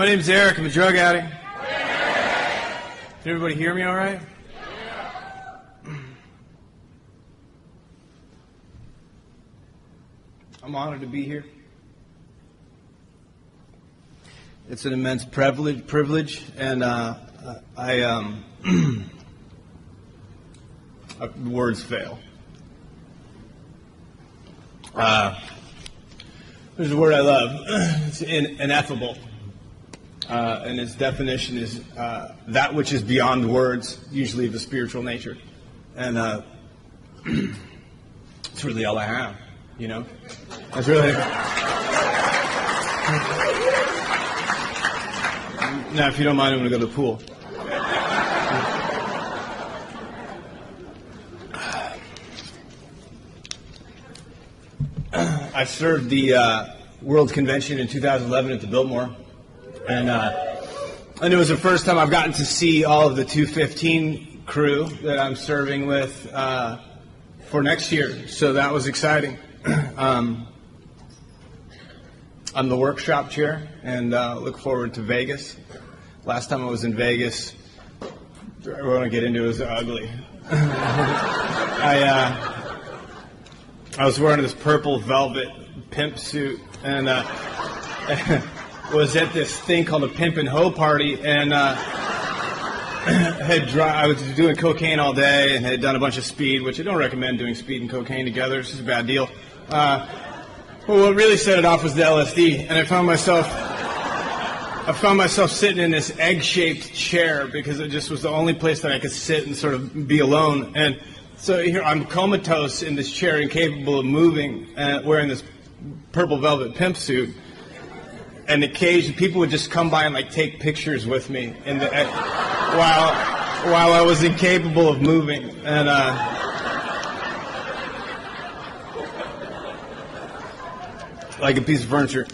My name's Eric. I'm a drug addict. Can everybody hear me all right? I'm honored to be here. It's an immense privilege, and words fail. There's a word I love. It's ineffable. And its definition is that which is beyond words, usually of a spiritual nature. And it's really all I have, you know? That's really... Now, if you don't mind, I'm going to go to the pool. I served the World Convention in 2011 at the Biltmore. And it was the first time I've gotten to see all of the 215 crew that I'm serving with for next year. So that was exciting. I'm the workshop chair and look forward to Vegas. Last time I was in Vegas, I won't get into it, was ugly. I was wearing this purple velvet pimp suit and was at this thing called a Pimp and Hoe party, and I was doing cocaine all day and had done a bunch of speed, which I don't recommend doing speed and cocaine together. It's just a bad deal. Well, what really set it off was the LSD, and I found myself sitting in this egg-shaped chair because it just was the only place that I could sit and sort of be alone. And so here I'm comatose in this chair, incapable of moving, wearing this purple velvet pimp suit. And occasionally people would just come by and like take pictures with me while I was incapable of moving. And like a piece of furniture.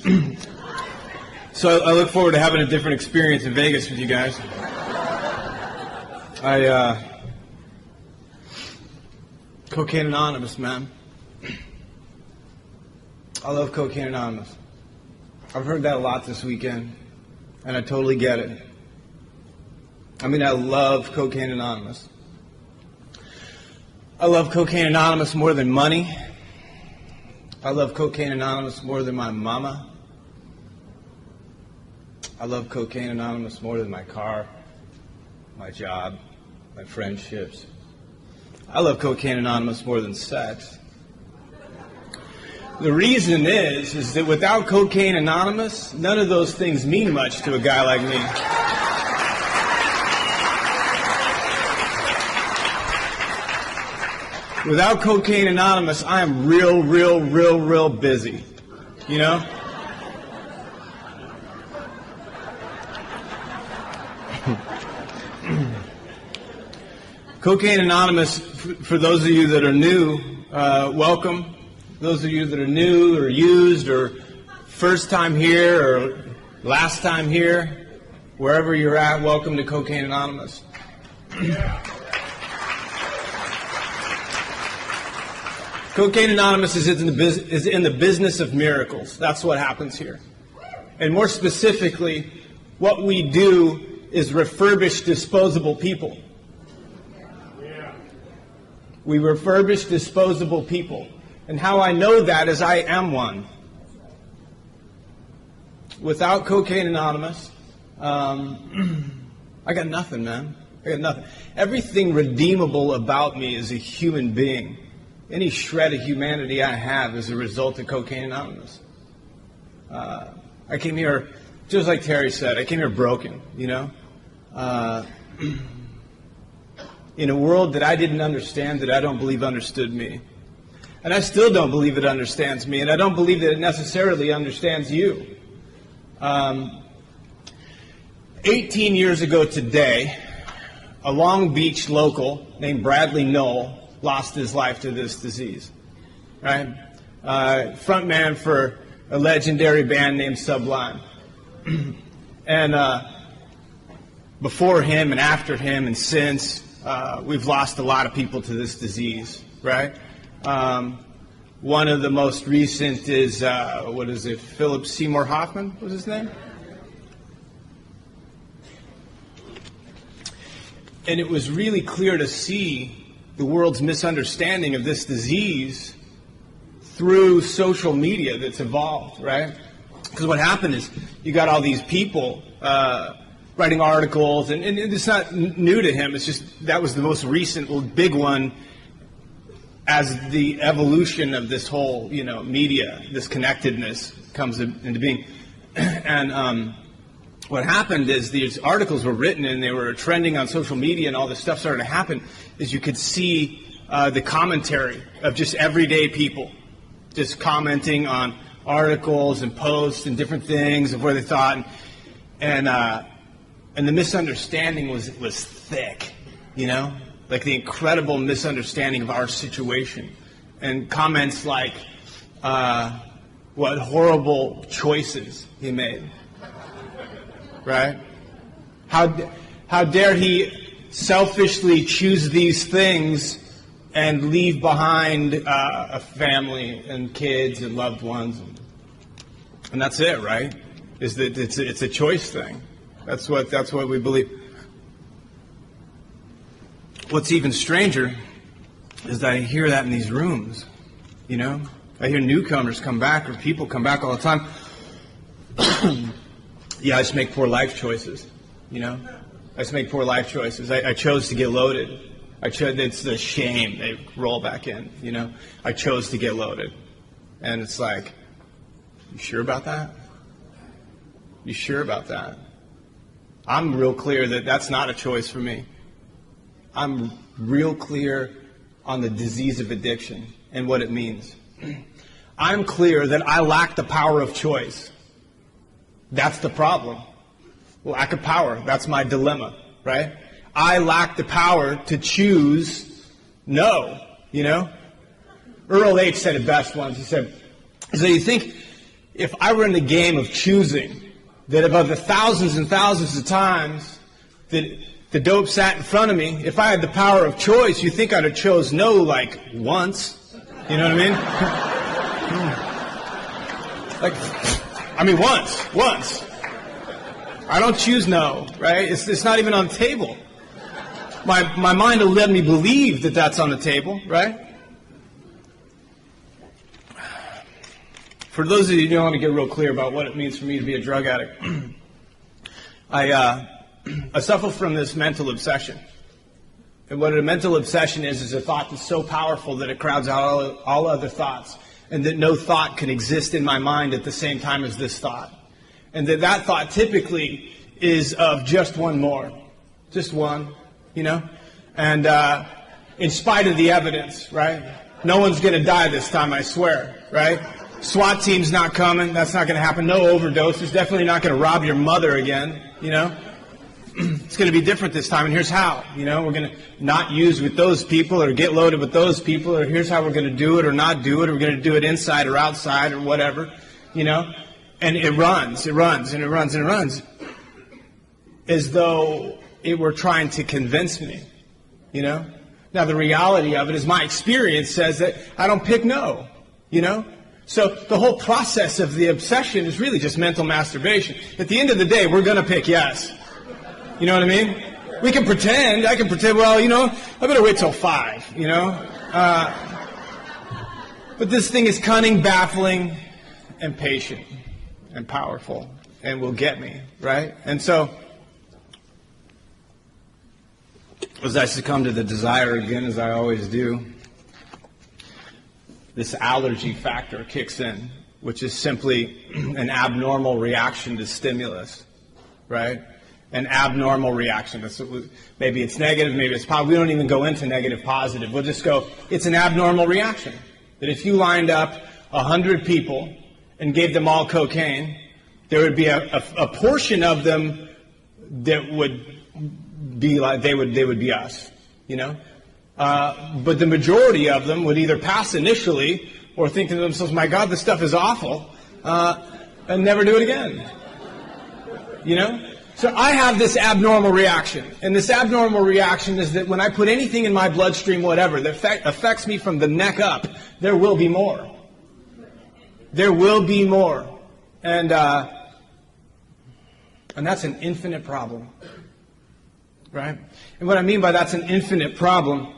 So I look forward to having a different experience in Vegas with you guys. Cocaine Anonymous, man. I love Cocaine Anonymous. I've heard that a lot this weekend, and I totally get it. I mean, I love Cocaine Anonymous. I love Cocaine Anonymous more than money. I love Cocaine Anonymous more than my mama. I love Cocaine Anonymous more than my car, my job, my friendships. I love Cocaine Anonymous more than sex. The reason is that without Cocaine Anonymous, none of those things mean much to a guy like me. Without Cocaine Anonymous, I am real busy. You know? Cocaine Anonymous, for those of you that are new, welcome. Those of you that are new or used or first time here or last time here, wherever you're at, welcome to Cocaine Anonymous. Cocaine Anonymous is in the business of miracles. That's what happens here. And more specifically, what we do is refurbish disposable people. We refurbish disposable people. And how I know that is I am one. Without Cocaine Anonymous, I got nothing, man. I got nothing. Everything redeemable about me is a human being. Any shred of humanity I have is a result of Cocaine Anonymous. I came here, just like Terry said, I came here broken, you know. In a world that I didn't understand, that I don't believe understood me. And I still don't believe it understands me, and I don't believe that it necessarily understands you. 18 years ago today, a Long Beach local named Bradley Knoll lost his life to this disease. Right? Frontman for a legendary band named Sublime. And before him and after him and since, we've lost a lot of people to this disease, right? One of the most recent is, Philip Seymour Hoffman was his name? And it was really clear to see the world's misunderstanding of this disease through social media that's evolved, right? Because what happened is you got all these people writing articles, and it's not new to him. It's just that was the most recent big one as the evolution of this whole, media, this connectedness comes into being. And what happened is these articles were written and they were trending on social media, and all this stuff started to happen, is you could see the commentary of just everyday people just commenting on articles and posts and different things of where they thought, and the misunderstanding was thick, like the incredible misunderstanding of our situation, and comments like, what horrible choices he made, right? How dare he selfishly choose these things and leave behind a family and kids and loved ones, and that's it, right? Is that it's a choice thing. That's what we believe. What's even stranger is that I hear that in these rooms. I hear newcomers come back, or people come back all the time. Yeah, I just make poor life choices. I just make poor life choices. I chose to get loaded. It's the shame. They roll back in. I chose to get loaded, and it's like, you sure about that? You sure about that? I'm real clear that that's not a choice for me. I'm real clear on the disease of addiction and what it means. I'm clear that I lack the power of choice. That's the problem. Lack of power. That's my dilemma, right? I lack the power to choose no, Earl H. said it best once. He said, so you think if I were in the game of choosing, that above the thousands and thousands of times that the dope sat in front of me, if I had the power of choice, you think I'd have chose no like once? You know what I mean? Once. I don't choose no, right? It's not even on the table. My mind will let me believe that that's on the table, right? For those of you who don't want to get real clear about what it means for me to be a drug addict, I suffer from this mental obsession. And what a mental obsession is a thought that's so powerful that it crowds out all other thoughts, and that no thought can exist in my mind at the same time as this thought. And that thought typically is of just one more. Just one, And in spite of the evidence, right? No one's going to die this time, I swear, right? SWAT team's not coming. That's not going to happen. No overdoses. Definitely not going to rob your mother again, It's going to be different this time, and here's how. We're going to not use with those people or get loaded with those people, or here's how we're going to do it or not do it, or we're going to do it inside or outside or whatever, And it runs, as though it were trying to convince me, Now, the reality of it is my experience says that I don't pick no, So the whole process of the obsession is really just mental masturbation. At the end of the day, we're going to pick yes. You know what I mean? We can pretend. I can pretend, well, I better wait till 5, But this thing is cunning, baffling, and patient, and powerful, and will get me, right? And so, as I succumb to the desire again, as I always do, this allergy factor kicks in, which is simply an abnormal reaction to stimulus, right? An abnormal reaction. Maybe it's negative, maybe it's positive. We don't even go into negative, positive. We'll just go, it's an abnormal reaction. That if you lined up 100 people and gave them all cocaine, there would be a portion of them that would be like, they would be us, But the majority of them would either pass initially or think to themselves, my God, this stuff is awful, and never do it again. So I have this abnormal reaction. And this abnormal reaction is that when I put anything in my bloodstream, whatever, that affects me from the neck up, there will be more. There will be more. And that's an infinite problem. right? And what I mean by that's an infinite problem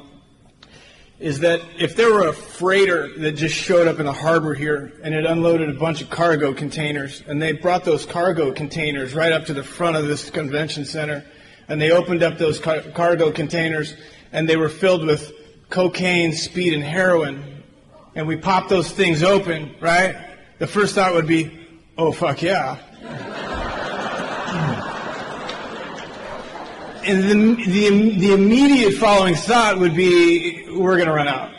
is that if there were a freighter that just showed up in the harbor here and it unloaded a bunch of cargo containers, and they brought those cargo containers right up to the front of this convention center, and they opened up those cargo containers, and they were filled with cocaine, speed, and heroin, and we popped those things open, right? The first thought would be, oh, fuck yeah. And the immediate following thought would be, we're going to run out.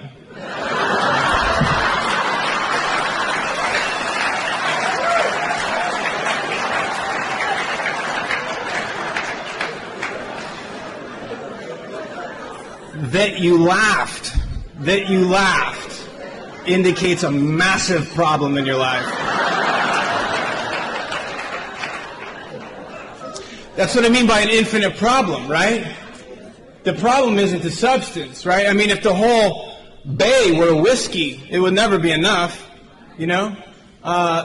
That you laughed indicates a massive problem in your life. That's what I mean by an infinite problem, right? The problem isn't the substance, right? I mean, if the whole bay were whiskey, it would never be enough, you know?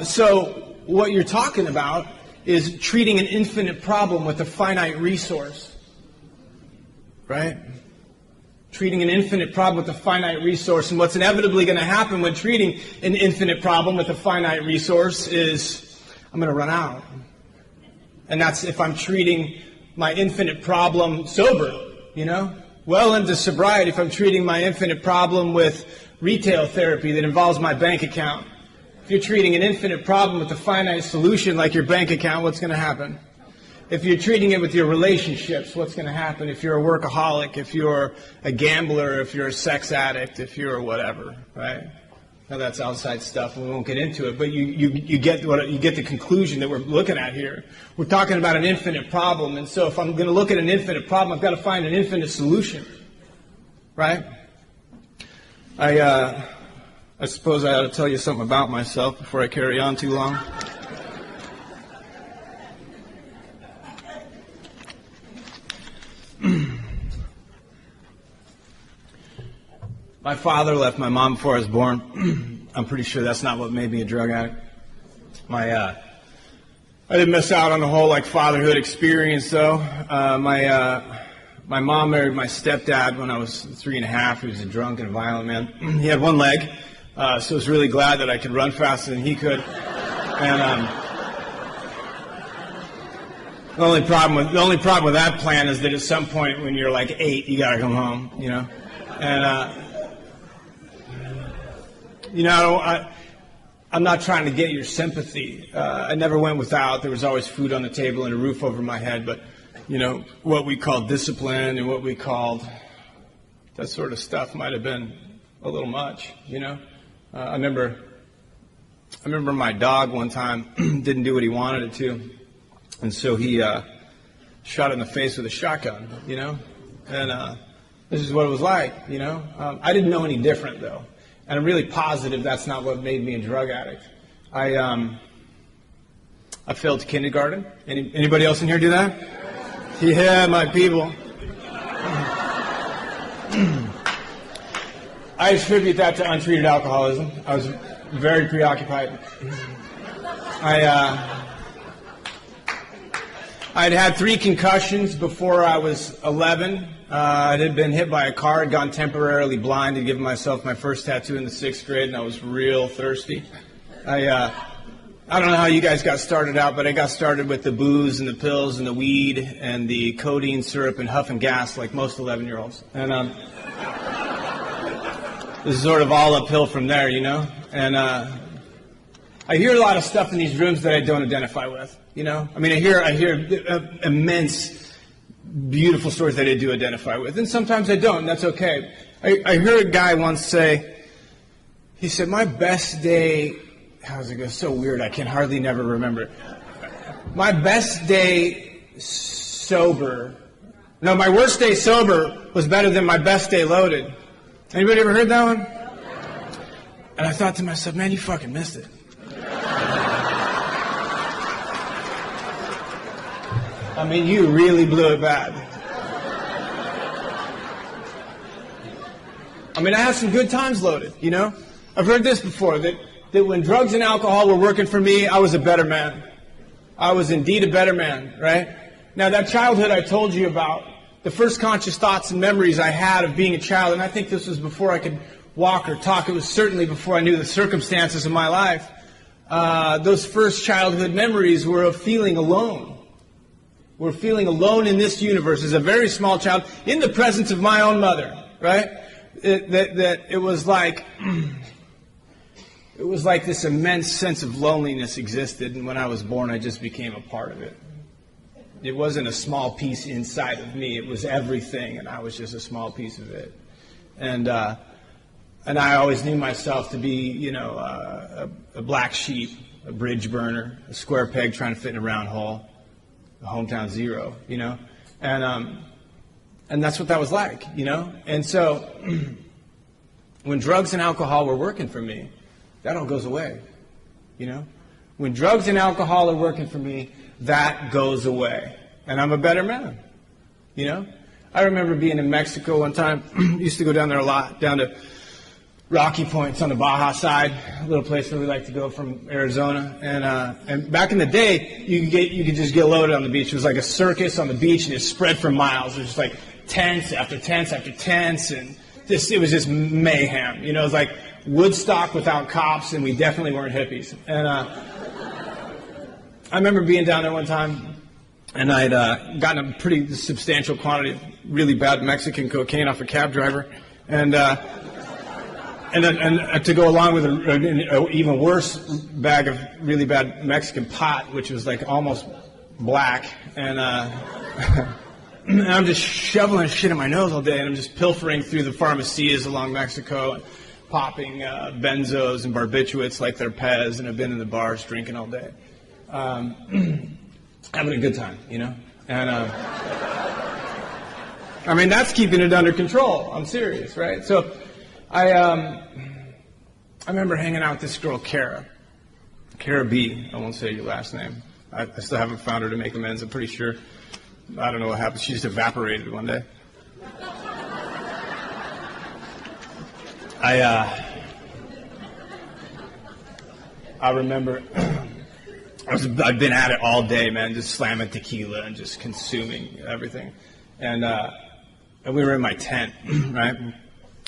So what you're talking about is treating an infinite problem with a finite resource, right? Treating an infinite problem with a finite resource. And what's inevitably going to happen when treating an infinite problem with a finite resource is I'm going to run out. And that's if I'm treating my infinite problem sober, you know? Well into sobriety, if I'm treating my infinite problem with retail therapy that involves my bank account. If you're treating an infinite problem with a finite solution like your bank account, what's going to happen? If you're treating it with your relationships, what's going to happen? If you're a workaholic, if you're a gambler, if you're a sex addict, if you're whatever, right? Now that's outside stuff, and we won't get into it. But you get the conclusion that we're looking at here. We're talking about an infinite problem, and so if I'm going to look at an infinite problem, I've got to find an infinite solution, right? I suppose I ought to tell you something about myself before I carry on too long. My father left my mom before I was born. I'm pretty sure that's not what made me a drug addict. I didn't miss out on the whole fatherhood experience though. My mom married my stepdad when I was 3.5. He was a drunk and violent man. He had one leg, so I was really glad that I could run faster than he could. And the only problem with that plan is that at some point when you're 8, you gotta come home, you know. And I'm not trying to get your sympathy. I never went without. There was always food on the table and a roof over my head. But, what we called discipline and what we called that sort of stuff might have been a little much, I remember my dog one time didn't do what he wanted it to. And so he shot it in the face with a shotgun, And this is what it was like, I didn't know any different, though. And I'm really positive that's not what made me a drug addict. I failed kindergarten. Anybody else in here do that? Yeah, my people. I attribute that to untreated alcoholism. I was very preoccupied. I'd had 3 concussions before I was 11. I had been hit by a car, had gone temporarily blind, had given myself my first tattoo in the 6th grade, and I was real thirsty. I don't know how you guys got started out, but I got started with the booze and the pills and the weed and the codeine syrup and huff and gas like most 11-year-olds. And this is sort of all uphill from there, And I hear a lot of stuff in these rooms that I don't identify with, I mean, I hear immense beautiful stories that I do identify with, and sometimes I don't, and that's okay. I heard a guy once say, he said, my best day, how's it go? So weird, I can hardly never remember it. My best day sober, no, my worst day sober was better than my best day loaded. Anybody ever heard that one? And I thought to myself, man, you fucking missed it. I mean, you really blew it bad. I mean, I had some good times loaded, I've heard this before, that when drugs and alcohol were working for me, I was a better man. I was indeed a better man, right? Now, that childhood I told you about, the first conscious thoughts and memories I had of being a child, and I think this was before I could walk or talk. It was certainly before I knew the circumstances of my life. Those first childhood memories were of feeling alone. We're feeling alone in this universe as a very small child in the presence of my own mother, right? It was like this immense sense of loneliness existed, and when I was born, I just became a part of it. It wasn't a small piece inside of me; it was everything, and I was just a small piece of it. And I always knew myself to be, a black sheep, a bridge burner, a square peg trying to fit in a round hole, a hometown zero, and that's what that was like, And so when drugs and alcohol were working for me, that all goes away, When drugs and alcohol are working for me, that goes away, and I'm a better man, I remember being in Mexico one time. Used to go down there a lot, down to Rocky Point. It's on the Baja side, a little place where we like to go from Arizona. And back in the day, you could just get loaded on the beach. It was like a circus on the beach, and it spread for miles. It was just like tents after tents after tents, and it was just mayhem. It was like Woodstock without cops, and we definitely weren't hippies. And I remember being down there one time, and I'd gotten a pretty substantial quantity of really bad Mexican cocaine off a cab driver, and to go along with an even worse bag of really bad Mexican pot, which was like almost black, and I'm just shoveling shit in my nose all day, and I'm just pilfering through the pharmacies along Mexico, popping benzos and barbiturates like they're Pez, and I've been in the bars drinking all day, having a good time, and that's keeping it under control. I'm serious, right? So I remember hanging out with this girl, Kara B. I won't say your last name. I still haven't found her to make amends. I'm pretty sure. I don't know what happened. She just evaporated one day. I remember I'd been at it all day, man, just slamming tequila and just consuming everything. And we were in my tent, right? I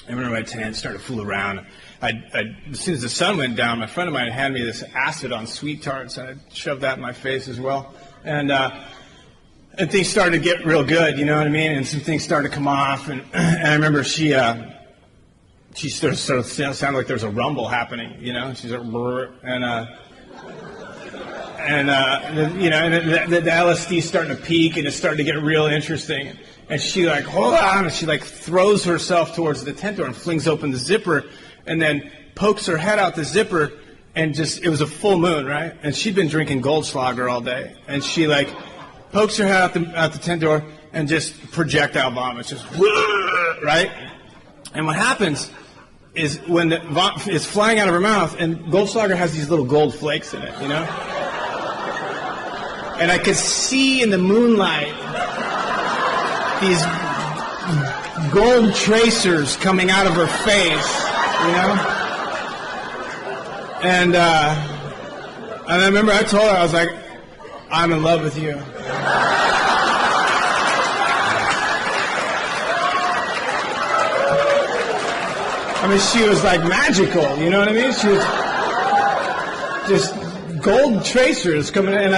remember my tent, started to fool around. As soon as the sun went down, my friend of mine handed me this acid on sweet tarts, and I shoved that in my face as well. And things started to get real good, you know what I mean? And some things started to come off. And I remember she sort of sounded like there was a rumble happening, She's like, brr, and the LSD starting to peak, and it's starting to get real interesting. And she hold on, and she throws herself towards the tent door and flings open the zipper, and then pokes her head out the zipper, and it was a full moon, right? And she'd been drinking Goldschlager all day, and she pokes her head out the tent door and just projectile vomits, just right? And what happens is when it's flying out of her mouth, and Goldschlager has these little gold flakes in it, And I could see in the moonlight these gold tracers coming out of her face, And I remember I told her, I was like, I'm in love with you. She was magical, you know what I mean? She was just gold tracers coming in,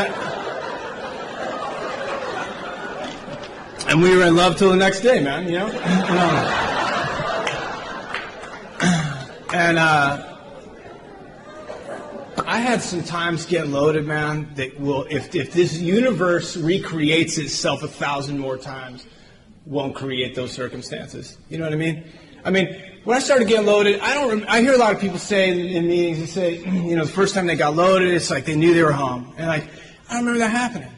and we were in love till the next day, man, And I had some times get loaded, man, that will, if this universe recreates itself 1,000 more times, won't create those circumstances. You know what I mean? When I started getting loaded, I hear a lot of people say in meetings, they say, the first time they got loaded, it's like they knew they were home. And I don't remember that happening,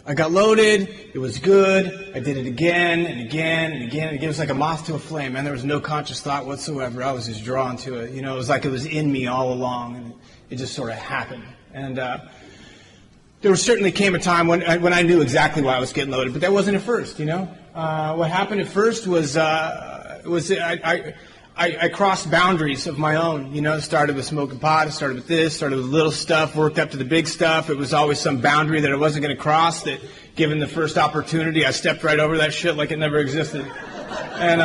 I got loaded, it was good, I did it again and again and again and again. It was like a moth to a flame, man. There was no conscious thought whatsoever. I was just drawn to it. It was like it was in me all along, and it just sort of happened. And there certainly came a time when I knew exactly why I was getting loaded, but that wasn't at first, What happened at first was I I crossed boundaries of my own, started with smoking pot, started with this, started with little stuff, worked up to the big stuff. It was always some boundary that I wasn't going to cross, that given the first opportunity, I stepped right over that shit like it never existed. And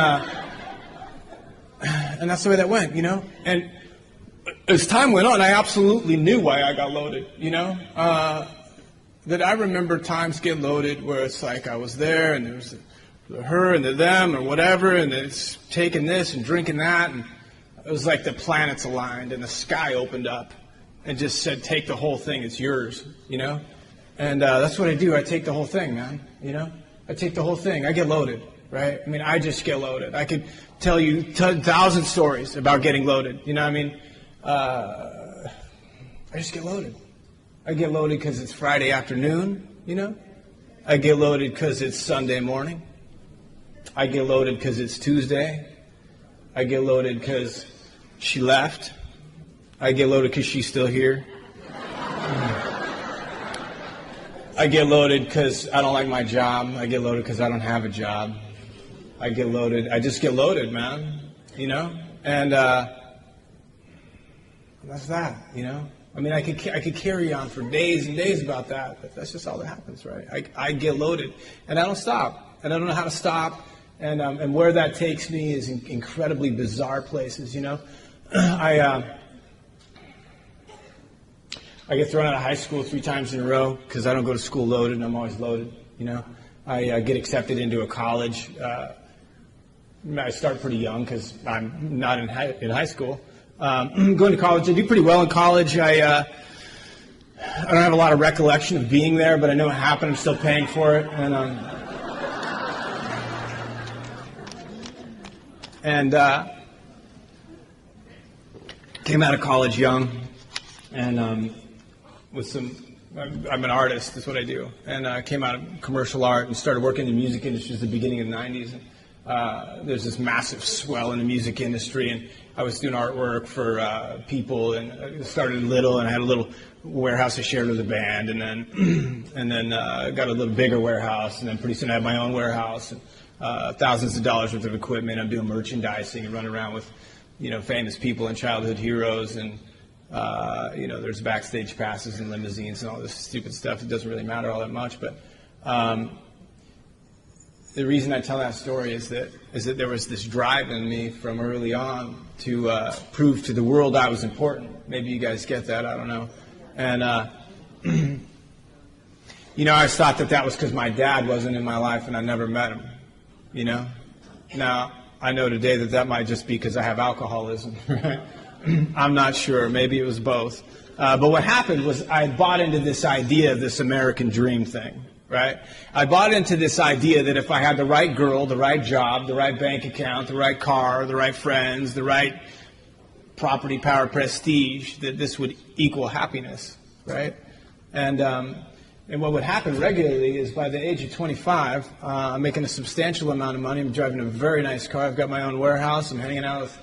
that's the way that went, And as time went on, I absolutely knew why I got loaded, that I remember times get loaded where it's like I was there and there was the her and the them or whatever, and it's taking this and drinking that, and it was like the planets aligned and the sky opened up and just said, take the whole thing, it's yours, And that's what I do. I take the whole thing, man, I take the whole thing. I get loaded, right? I mean, I just get loaded. I could tell you 1,000 stories about getting loaded, I just get loaded. I get loaded because it's Friday afternoon, I get loaded because it's Sunday morning. I get loaded because it's Tuesday. I get loaded because she left. I get loaded because she's still here. I get loaded because I don't like my job. I get loaded because I don't have a job. I get loaded. I just get loaded, man, And that's that, I mean, I could carry on for days and days about that, but that's just all that happens, right? I get loaded, and I don't stop, and I don't know how to stop, and where that takes me is incredibly bizarre places, I get thrown out of high school 3 times in a row because I don't go to school loaded, and I'm always loaded, I get accepted into a college. I start pretty young because I'm not in high school. Going to college, I do pretty well in college. I don't have a lot of recollection of being there, but I know it happened. I'm still paying for it, and came out of college young, and with some. I'm an artist. That's what I do, and came out of commercial art and started working in the music industry at the beginning of the '90s. There's this massive swell in the music industry, and I was doing artwork for people, and I started little, and I had a little warehouse I shared with a band, and then got a little bigger warehouse, and then pretty soon I had my own warehouse, and thousands of dollars worth of equipment. I'm doing merchandising and running around with, famous people and childhood heroes, and there's backstage passes and limousines and all this stupid stuff. It doesn't really matter all that much, but. The reason I tell that story is that there was this drive in me from early on to prove to the world I was important. Maybe you guys get that. I don't know. And, I thought that was because my dad wasn't in my life and I never met him, Now, I know today that might just be because I have alcoholism. Right? I'm not sure. Maybe it was both. But what happened was I bought into this idea of this American dream thing. Right? I bought into this idea that if I had the right girl, the right job, the right bank account, the right car, the right friends, the right property, power, prestige, that this would equal happiness, right? And what would happen regularly is by the age of 25, I'm making a substantial amount of money. I'm driving a very nice car. I've got my own warehouse. I'm hanging out with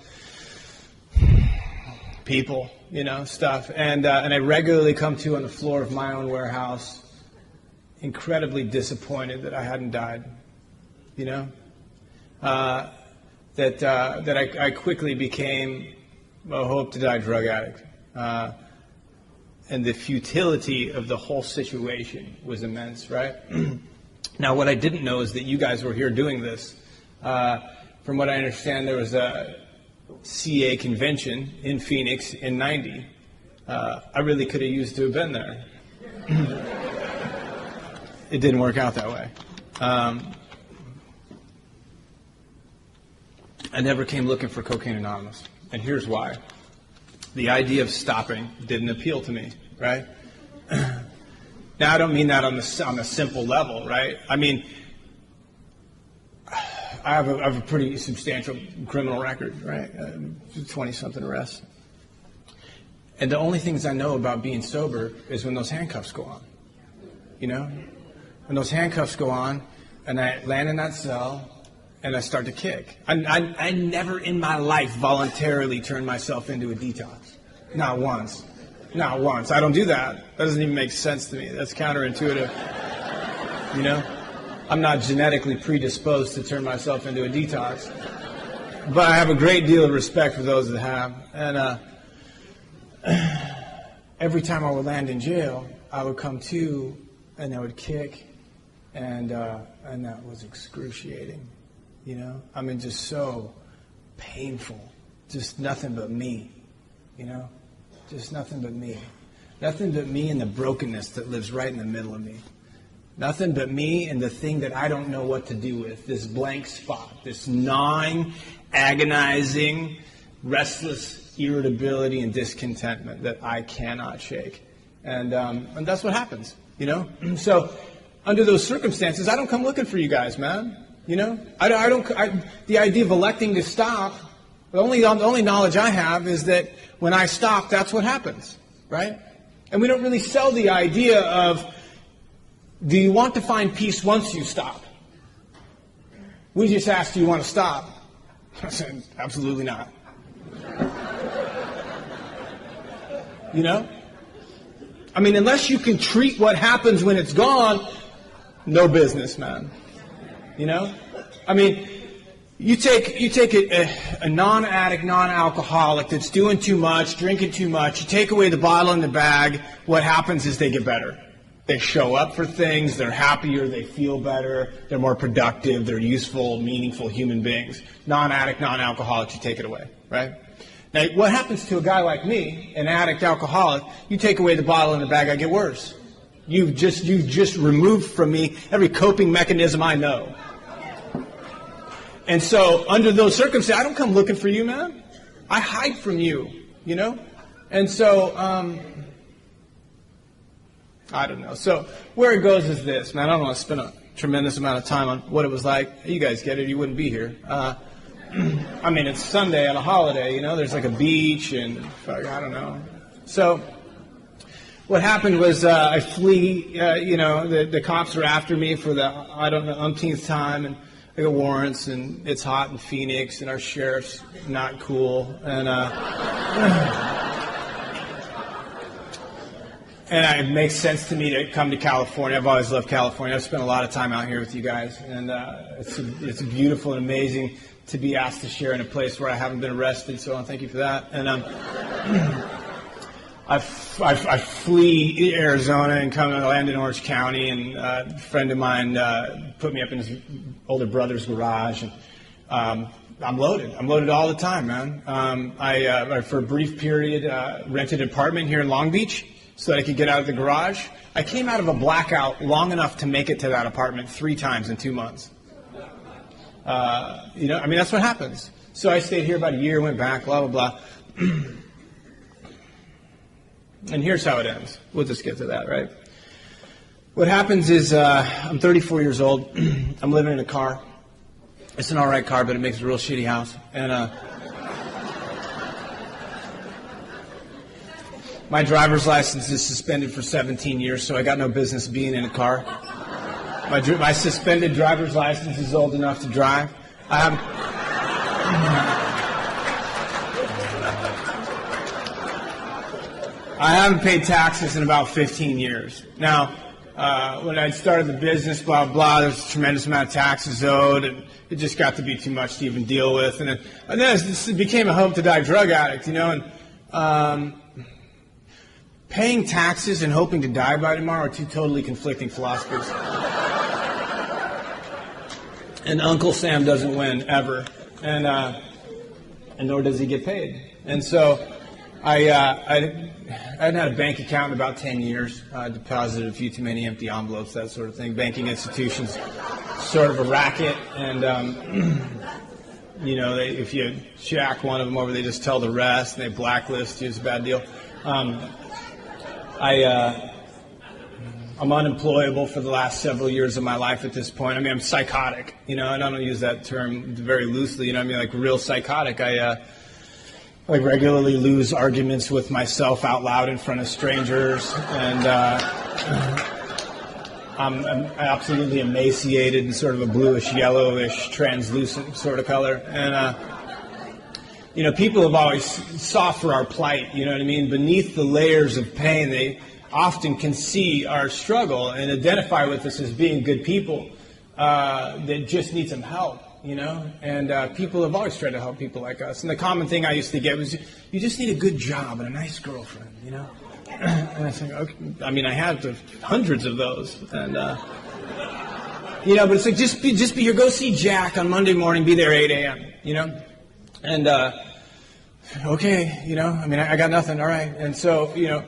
people, stuff. And I regularly come to on the floor of my own warehouse incredibly disappointed that I hadn't died, that I quickly became a hope-to-die drug addict, and the futility of the whole situation was immense, right? Now, what I didn't know is that you guys were here doing this. From what I understand, there was a CA convention in Phoenix in '90. I really could have used to have been there. It didn't work out that way. I never came looking for Cocaine Anonymous, and here's why. The idea of stopping didn't appeal to me, right? Now, I don't mean that on a simple level, right? I mean, I have a pretty substantial criminal record, right? 20-something arrests. And the only things I know about being sober is when those handcuffs go on, When those handcuffs go on, and I land in that cell, and I start to kick. I never in my life voluntarily turned myself into a detox. Not once. Not once. I don't do that. That doesn't even make sense to me. That's counterintuitive. I'm not genetically predisposed to turn myself into a detox. but I have a great deal of respect for those that have. And every time I would land in jail, I would come to, and I would kick, and that was excruciating. You know, I mean, just so painful. Just nothing but me. You know, just nothing but me. Nothing but me and the brokenness that lives right in the middle of me. Nothing but me and the thing that I don't know what to do with, this blank spot, this gnawing, agonizing, restless irritability and discontentment that I cannot shake. And that's what happens, you know? So under those circumstances, I don't come looking for you guys, man. You know? The idea of electing to stop, the only knowledge I have is that when I stop, that's what happens, right? And we don't really sell the idea of, do you want to find peace once you stop? We just ask, do you want to stop? I said, absolutely not. You know? I mean, unless you can treat what happens when it's gone, no business, man. You know? I mean, you take a non-addict, non-alcoholic that's doing too much, drinking too much, you take away the bottle and the bag, what happens is they get better. They show up for things, they're happier, they feel better, they're more productive, they're useful, meaningful human beings. Non-addict, non-alcoholic, you take it away, right? Now, what happens to a guy like me, an addict, alcoholic, you take away the bottle and the bag, I get worse. You've just removed from me every coping mechanism I know. And so, under those circumstances, I don't come looking for you, man. I hide from you, you know? And so, I don't know. So where it goes is this, man. I don't want to spend a tremendous amount of time on what it was like. You guys get it. You wouldn't be here. I mean, it's Sunday on a holiday, you know. There's like a beach and I don't know. So what happened was I flee. You know, the cops are after me for the, I don't know, umpteenth time. And I got warrants and it's hot in Phoenix and our sheriff's not cool. And it makes sense to me to come to California. I've always loved California. I've spent a lot of time out here with you guys. And it's beautiful and amazing to be asked to share in a place where I haven't been arrested. So thank you for that. And I flee Arizona and come and land in Orange County. And a friend of mine put me up in his older brother's garage. And I'm loaded. I'm loaded all the time, man. I for a brief period, rented an apartment here in Long Beach, so that I could get out of the garage. I came out of a blackout long enough to make it to that apartment 3 times in 2 months. You know, I mean, that's what happens. So I stayed here about a year, went back, blah, blah, blah. And here's how it ends. We'll just get to that, right? What happens is I'm 34 years old. I'm living in a car. It's an all right car, but it makes a real shitty house. And my driver's license is suspended for 17 years, so I got no business being in a car. My suspended driver's license is old enough to drive. I haven't paid taxes in about 15 years. Now, when I started the business, blah, blah, there's a tremendous amount of taxes owed, and it just got to be too much to even deal with. And then it became a hope-to-die drug addict, you know, and paying taxes and hoping to die by tomorrow are two totally conflicting philosophies. And Uncle Sam doesn't win, ever. And nor does he get paid. And so I hadn't had a bank account in about 10 years. I deposited a few too many empty envelopes, that sort of thing. Banking institutions, sort of a racket. And, you know, if you jack one of them over, they just tell the rest, and they blacklist you. It's a bad deal. I'm unemployable for the last several years of my life at this point. I mean, I'm psychotic, you know, and I don't use that term very loosely, you know, I mean, like real psychotic. I regularly lose arguments with myself out loud in front of strangers, and I'm absolutely emaciated in sort of a bluish, yellowish, translucent sort of color. And, you know, people have always sought for our plight, you know what I mean? Beneath the layers of pain, they often can see our struggle and identify with us as being good people that just need some help. you know, and people have always tried to help people like us. And the common thing I used to get was, you just need a good job and a nice girlfriend, you know. And I think, okay, I mean, I had hundreds of those, and you know, but it's like just be here. Go see Jack on Monday morning. Be there 8 a.m. You know, and okay, you know, I mean, I got nothing. All right, and so you know.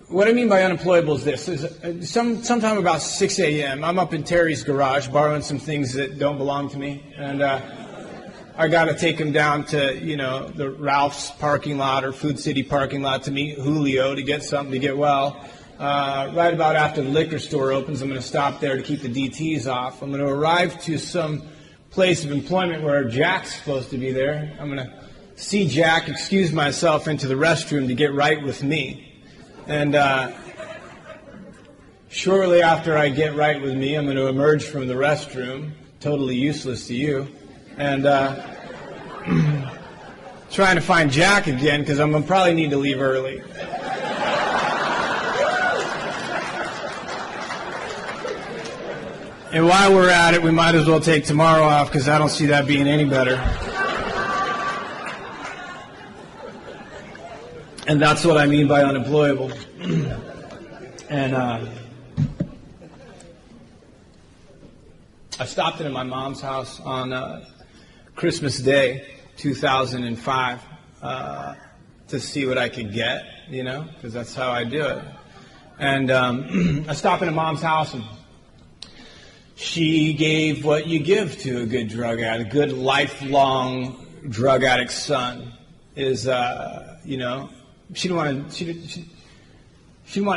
What I mean by unemployable is this: is sometime about 6 a.m. I'm up in Terry's garage borrowing some things that don't belong to me, and I got to take him down to, you know, the Ralph's parking lot or Food City parking lot to meet Julio to get something to get well. Right about after the liquor store opens, I'm going to stop there to keep the DTs off. I'm going to arrive to some place of employment where Jack's supposed to be there. I'm going to see Jack, excuse myself into the restroom to get right with me. And shortly after I get right with me, I'm going to emerge from the restroom, totally useless to you, and trying to find Jack again because I'm going to probably need to leave early. And while we're at it, we might as well take tomorrow off because I don't see that being any better. And that's what I mean by unemployable. And I stopped in at my mom's house on Christmas Day, 2005, to see what I could get, you know, because that's how I do it. And I stopped in at Mom's house, and she gave what you give to a good drug addict. A good lifelong drug addict's son is, you know, she didn't want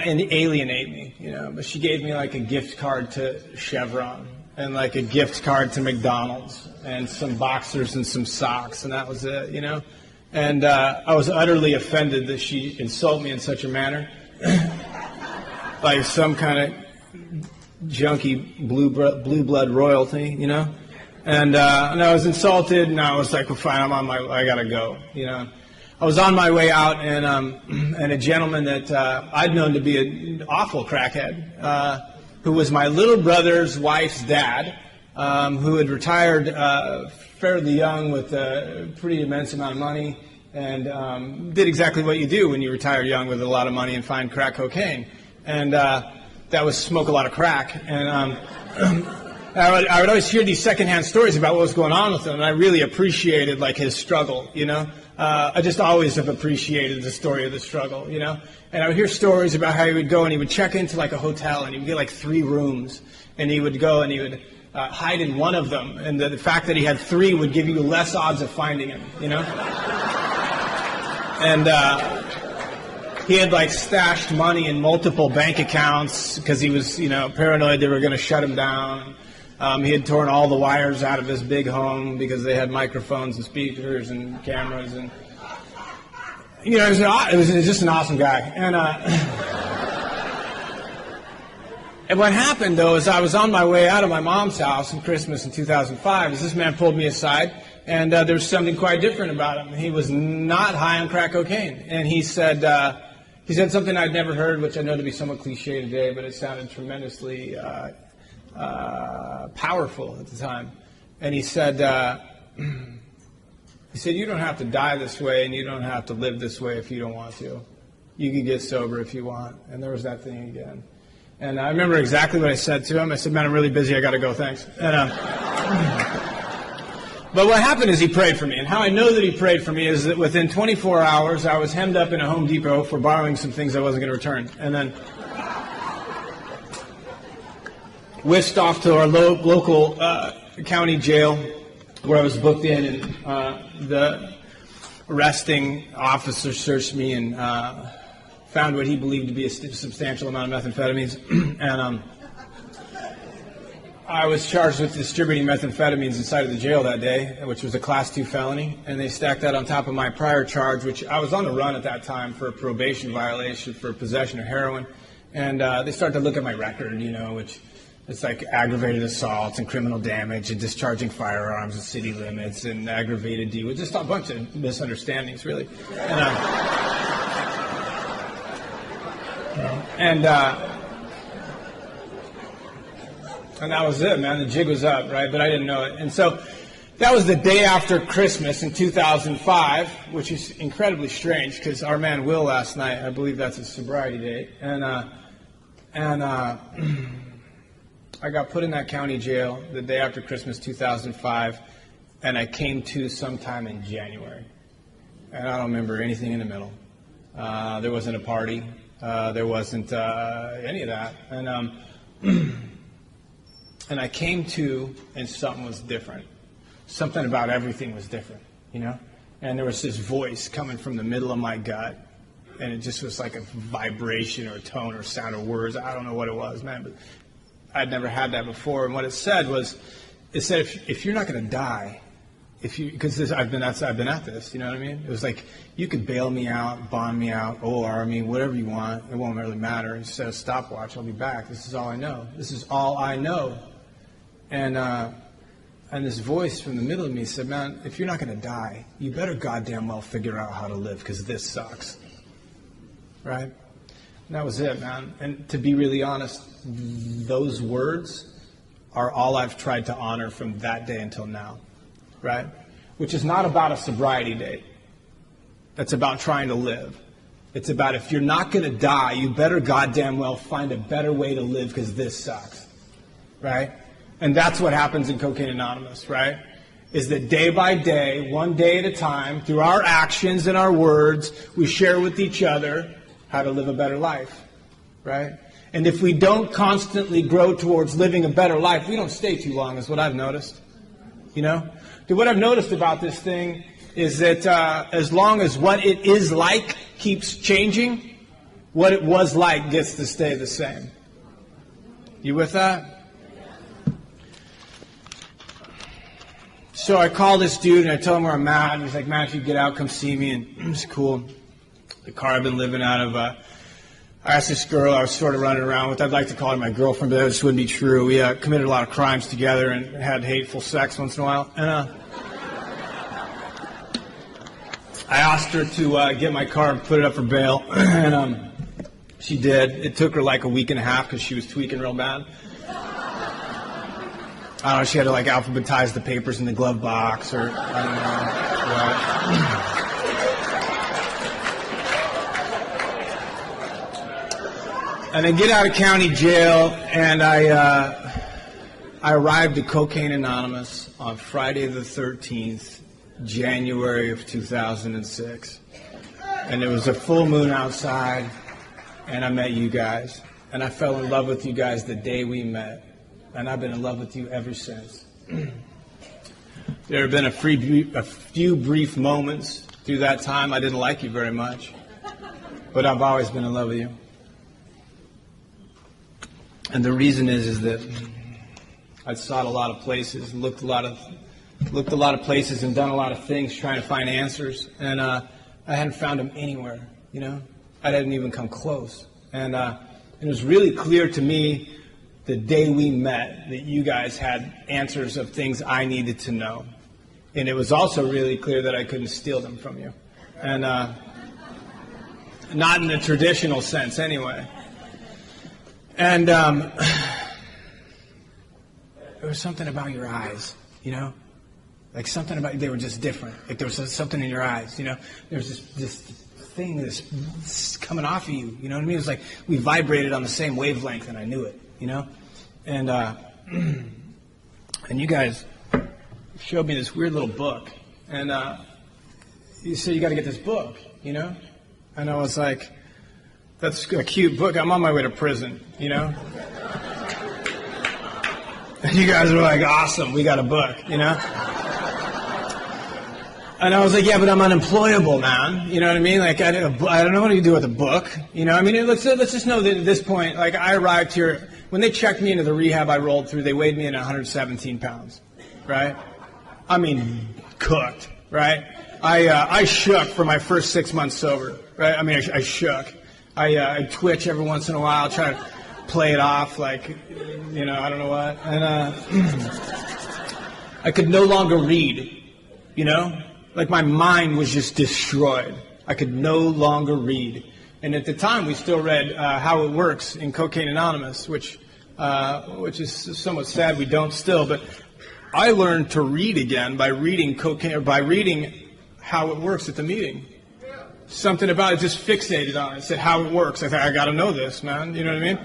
to alienate me, you know, but she gave me like a gift card to Chevron and like a gift card to McDonald's and some boxers and some socks, and that was it, you know. And I was utterly offended that she insulted me in such a manner, like some kind of junky blue blood royalty, you know. And I was insulted, and I was like, well, fine, I gotta go, you know. I was on my way out, and a gentleman that I'd known to be an awful crackhead, who was my little brother's wife's dad, who had retired fairly young with a pretty immense amount of money, and did exactly what you do when you retire young with a lot of money and find crack cocaine. And that was smoke a lot of crack. And I would always hear these secondhand stories about what was going on with him, and I really appreciated like his struggle, you know. I just always have appreciated the story of the struggle, you know. And I would hear stories about how he would go and he would check into like a hotel and he would get like 3 rooms, and he would go and he would hide in one of them, and the fact that he had 3 would give you less odds of finding him, you know. And he had like stashed money in multiple bank accounts because he was, you know, paranoid they were going to shut him down. He had torn all the wires out of his big home because they had microphones and speakers and cameras, and you know, it was just an awesome guy. And what happened though is I was on my way out of my mom's house on Christmas in 2005. As this man pulled me aside, and there was something quite different about him. He was not high on crack cocaine, and he said something I'd never heard, which I know to be somewhat cliche today, but it sounded tremendously powerful at the time. And he said, you don't have to die this way, and you don't have to live this way if you don't want to. You can get sober if you want. And there was that thing again. And I remember exactly what I said to him. I said, man, I'm really busy. I got to go. Thanks. And, but what happened is he prayed for me. And how I know that he prayed for me is that within 24 hours, I was hemmed up in a Home Depot for borrowing some things I wasn't going to return. And then whisked off to our local county jail, where I was booked in, and the arresting officer searched me and found what he believed to be a substantial amount of methamphetamines. And I was charged with distributing methamphetamines inside of the jail that day, which was a Class 2 felony. And they stacked that on top of my prior charge, which I was on the run at that time for a probation violation for possession of heroin. And they started to look at my record, you know, which it's like aggravated assault and criminal damage and discharging firearms and city limits and aggravated DUI, just a bunch of misunderstandings, really. And that was it, man. The jig was up, right? But I didn't know it. And so That was the day after Christmas in 2005, which is incredibly strange because our man Will last night, I believe that's his sobriety date, and I got put in that county jail the day after Christmas 2005, and I came to sometime in January, and I don't remember anything in the middle. There wasn't a party, there wasn't any of that, and I came to, and something was different. Something about everything was different, you know? And there was this voice coming from the middle of my gut, and it just was like a vibration or a tone or sound or words. I don't know what it was, man, but I'd never had that before. And what it said was, if you're not going to die, because I've been at this, you know what I mean? It was like, you could bail me out, bond me out, OR me, whatever you want. It won't really matter. Instead of stopwatch, I'll be back. This is all I know. This is all I know. And this voice from the middle of me said, man, if you're not going to die, you better goddamn well figure out how to live, because this sucks. Right? And that was it, man. And to be really honest, those words are all I've tried to honor from that day until now. Right? Which is not about a sobriety date. That's about trying to live. It's about, if you're not going to die, you better goddamn well find a better way to live, because this sucks. Right? And that's what happens in Cocaine Anonymous, right? Is that day by day, one day at a time, through our actions and our words, we share with each other how to live a better life, right? And if we don't constantly grow towards living a better life, we don't stay too long, is what I've noticed. You know? What I've noticed about this thing is that as long as what it is like keeps changing, what it was like gets to stay the same. You with that? So I call this dude and I tell him where I'm at. And he's like, man, if you get out, come see me. And it's cool. The car I've been living out of, I asked this girl I was sort of running around with. I'd like to call her my girlfriend, but that just wouldn't be true. We committed a lot of crimes together and had hateful sex once in a while. And I asked her to get my car and put it up for bail. And she did. It took her like a week and a half because she was tweaking real bad. I don't know, she had to like alphabetize the papers in the glove box, or I don't know. And I get out of county jail, and I arrived at Cocaine Anonymous on Friday the 13th, January of 2006. And it was a full moon outside, and I met you guys. And I fell in love with you guys the day we met. And I've been in love with you ever since. There have been a few brief moments through that time I didn't like you very much, but I've always been in love with you. And the reason is that I've sought a lot of places, looked a lot of places, and done a lot of things trying to find answers, and I hadn't found them anywhere. You know, I didn't even come close, and it was really clear to me the day we met that you guys had answers of things I needed to know. And it was also really clear that I couldn't steal them from you. And not in the traditional sense anyway. And there was something about your eyes, you know? Like something about, they were just different. Like there was something in your eyes, you know? There was this thing that's coming off of you, you know what I mean? It was like we vibrated on the same wavelength and I knew it. You know, and you guys showed me this weird little book, and you said you got to get this book, you know, and I was like, that's a cute book. I'm on my way to prison, you know, and you guys were like, awesome, we got a book, you know. And I was like, yeah, but I'm unemployable, man. You know what I mean? Like, I don't know what to do with a book. You know, I mean, let's just know that at this point, like, I arrived here, when they checked me into the rehab I rolled through, they weighed me in 117 pounds, right? I mean, cooked, right? I shook for my first 6 months sober, right? I mean, I shook. I twitch every once in a while, try to play it off like, you know, I don't know what. And I could no longer read, you know? Like my mind was just destroyed. I could no longer read. And at the time, we still read How It Works in Cocaine Anonymous, which is somewhat sad we don't still. But I learned to read again by reading cocaine, or by reading how it works at the meeting. Something about it just fixated on it. It said how it works. I thought, I got to know this, man. You know what I mean?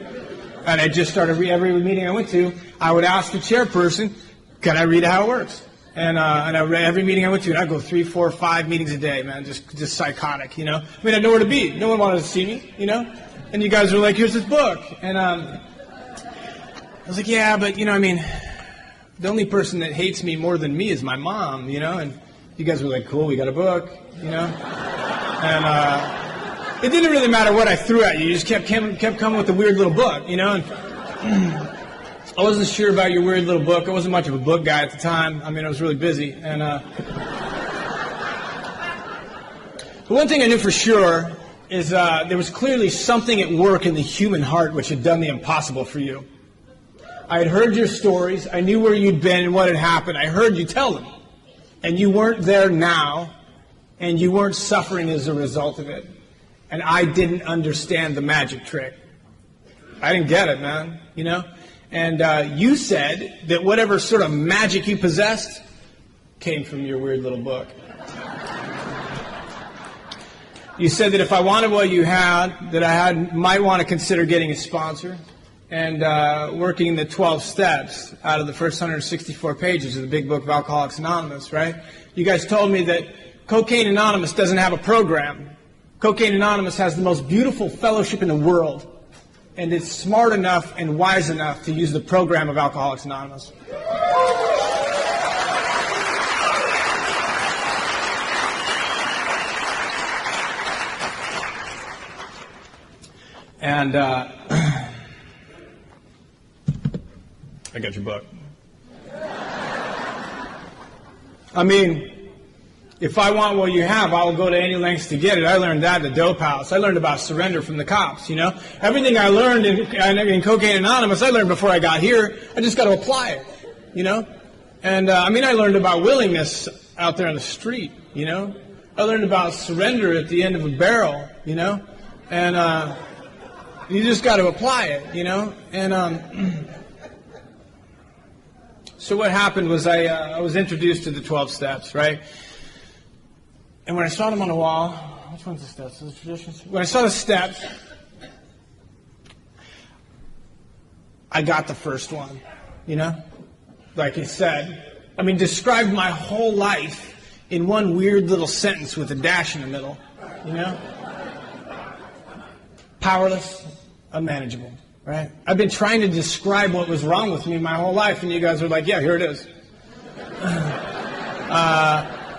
And I just started every meeting I went to, I would ask the chairperson, can I read how it works? And I read every meeting I went to, and I'd go 3, 4, 5 meetings a day, man, just psychotic, you know? I mean, I had nowhere to be. No one wanted to see me, you know? And you guys were like, here's this book. And I was like, yeah, but, you know, I mean, the only person that hates me more than me is my mom, you know? And you guys were like, cool, we got a book, you know? And it didn't really matter what I threw at you. You just kept coming with a weird little book, you know? And I wasn't sure about your weird little book. I wasn't much of a book guy at the time. I mean, I was really busy. And but one thing I knew for sure is there was clearly something at work in the human heart which had done the impossible for you. I had heard your stories. I knew where you'd been and what had happened. I heard you tell them. And you weren't there now, and you weren't suffering as a result of it. And I didn't understand the magic trick. I didn't get it, man, you know? And you said that whatever sort of magic you possessed came from your weird little book. You said that if I wanted what you had, that I might want to consider getting a sponsor and working the 12 steps out of the first 164 pages of the big book of Alcoholics Anonymous, right? You guys told me that Cocaine Anonymous doesn't have a program. Cocaine Anonymous has the most beautiful fellowship in the world. And it's smart enough and wise enough to use the program of Alcoholics Anonymous. And I got your book. I mean, if I want what you have, I will go to any lengths to get it. I learned that at the dope house. I learned about surrender from the cops, you know. Everything I learned in Cocaine Anonymous, I learned before I got here. I just got to apply it, you know. And, I mean, I learned about willingness out there on the street, you know. I learned about surrender at the end of a barrel, you know. And you just got to apply it, you know. And so what happened was I was introduced to the 12 steps, right? And when I saw them on the wall, which one's the steps? The traditions? When I saw the steps, I got the first one, you know? Like he said. I mean, described my whole life in one weird little sentence with a dash in the middle, you know? Powerless, unmanageable, right? I've been trying to describe what was wrong with me my whole life, and you guys are like, yeah, here it is.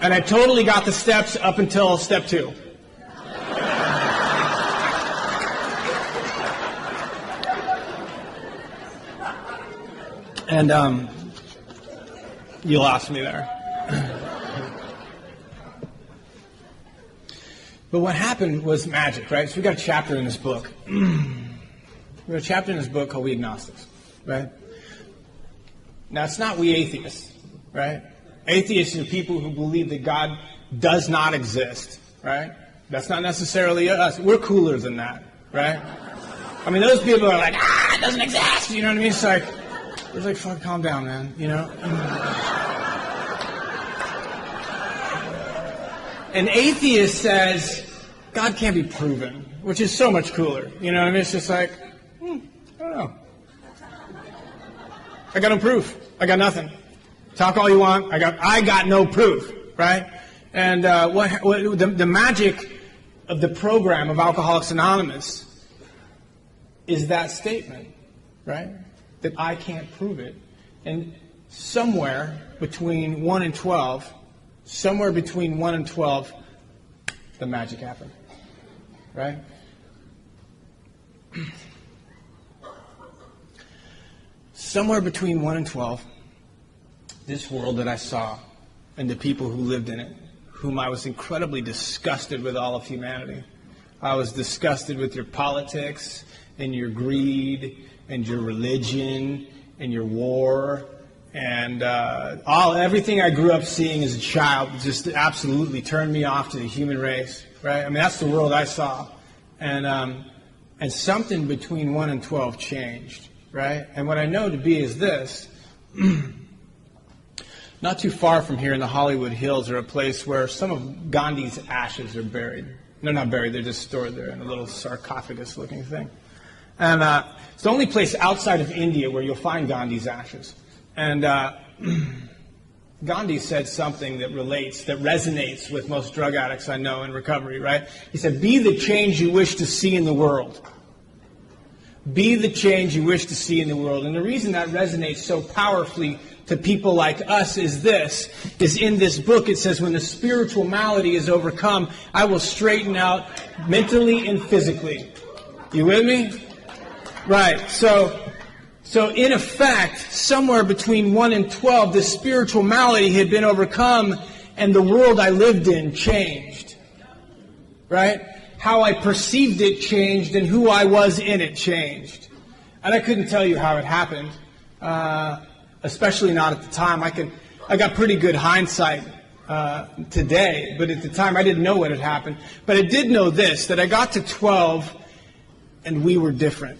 And I totally got the steps up until step 2. And you lost me there. But what happened was magic, right? So we got a chapter in this book. We got a chapter in this book called We Agnostics, right? Now, it's not we atheists, right? Atheists are people who believe that God does not exist, right? That's not necessarily us. We're cooler than that, right? I mean, those people are like, it doesn't exist. You know what I mean? It's like, fuck, calm down, man, you know? An atheist says, God can't be proven, which is so much cooler. You know what I mean? It's just like, I don't know. I got no proof. I got nothing. Talk all you want. I got no proof, right? And the magic of the program of Alcoholics Anonymous is that statement, right? That I can't prove it. And somewhere between 1 and 12, the magic happened, right? Somewhere between 1 and 12, this world that I saw and the people who lived in it, whom I was incredibly disgusted with all of humanity. I was disgusted with your politics and your greed and your religion and your war and everything I grew up seeing as a child just absolutely turned me off to the human race, right? I mean, that's the world I saw. And something between 1 and 12 changed, right? And what I know to be is this. Not too far from here in the Hollywood Hills are a place where some of Gandhi's ashes are buried. They're not buried, they're just stored there in a little sarcophagus-looking thing. And it's the only place outside of India where you'll find Gandhi's ashes. And Gandhi said something that resonates with most drug addicts I know in recovery, right? He said, be the change you wish to see in the world. Be the change you wish to see in the world. And the reason that resonates so powerfully to people like us is in this book it says, when the spiritual malady is overcome, I will straighten out mentally and physically. You with me? Right. So in effect, somewhere between 1 and 12, the spiritual malady had been overcome and the world I lived in changed. Right? How I perceived it changed and who I was in it changed. And I couldn't tell you how it happened. Especially not at the time. I got pretty good hindsight today, but at the time I didn't know what had happened. But I did know this, that I got to 12 and we were different.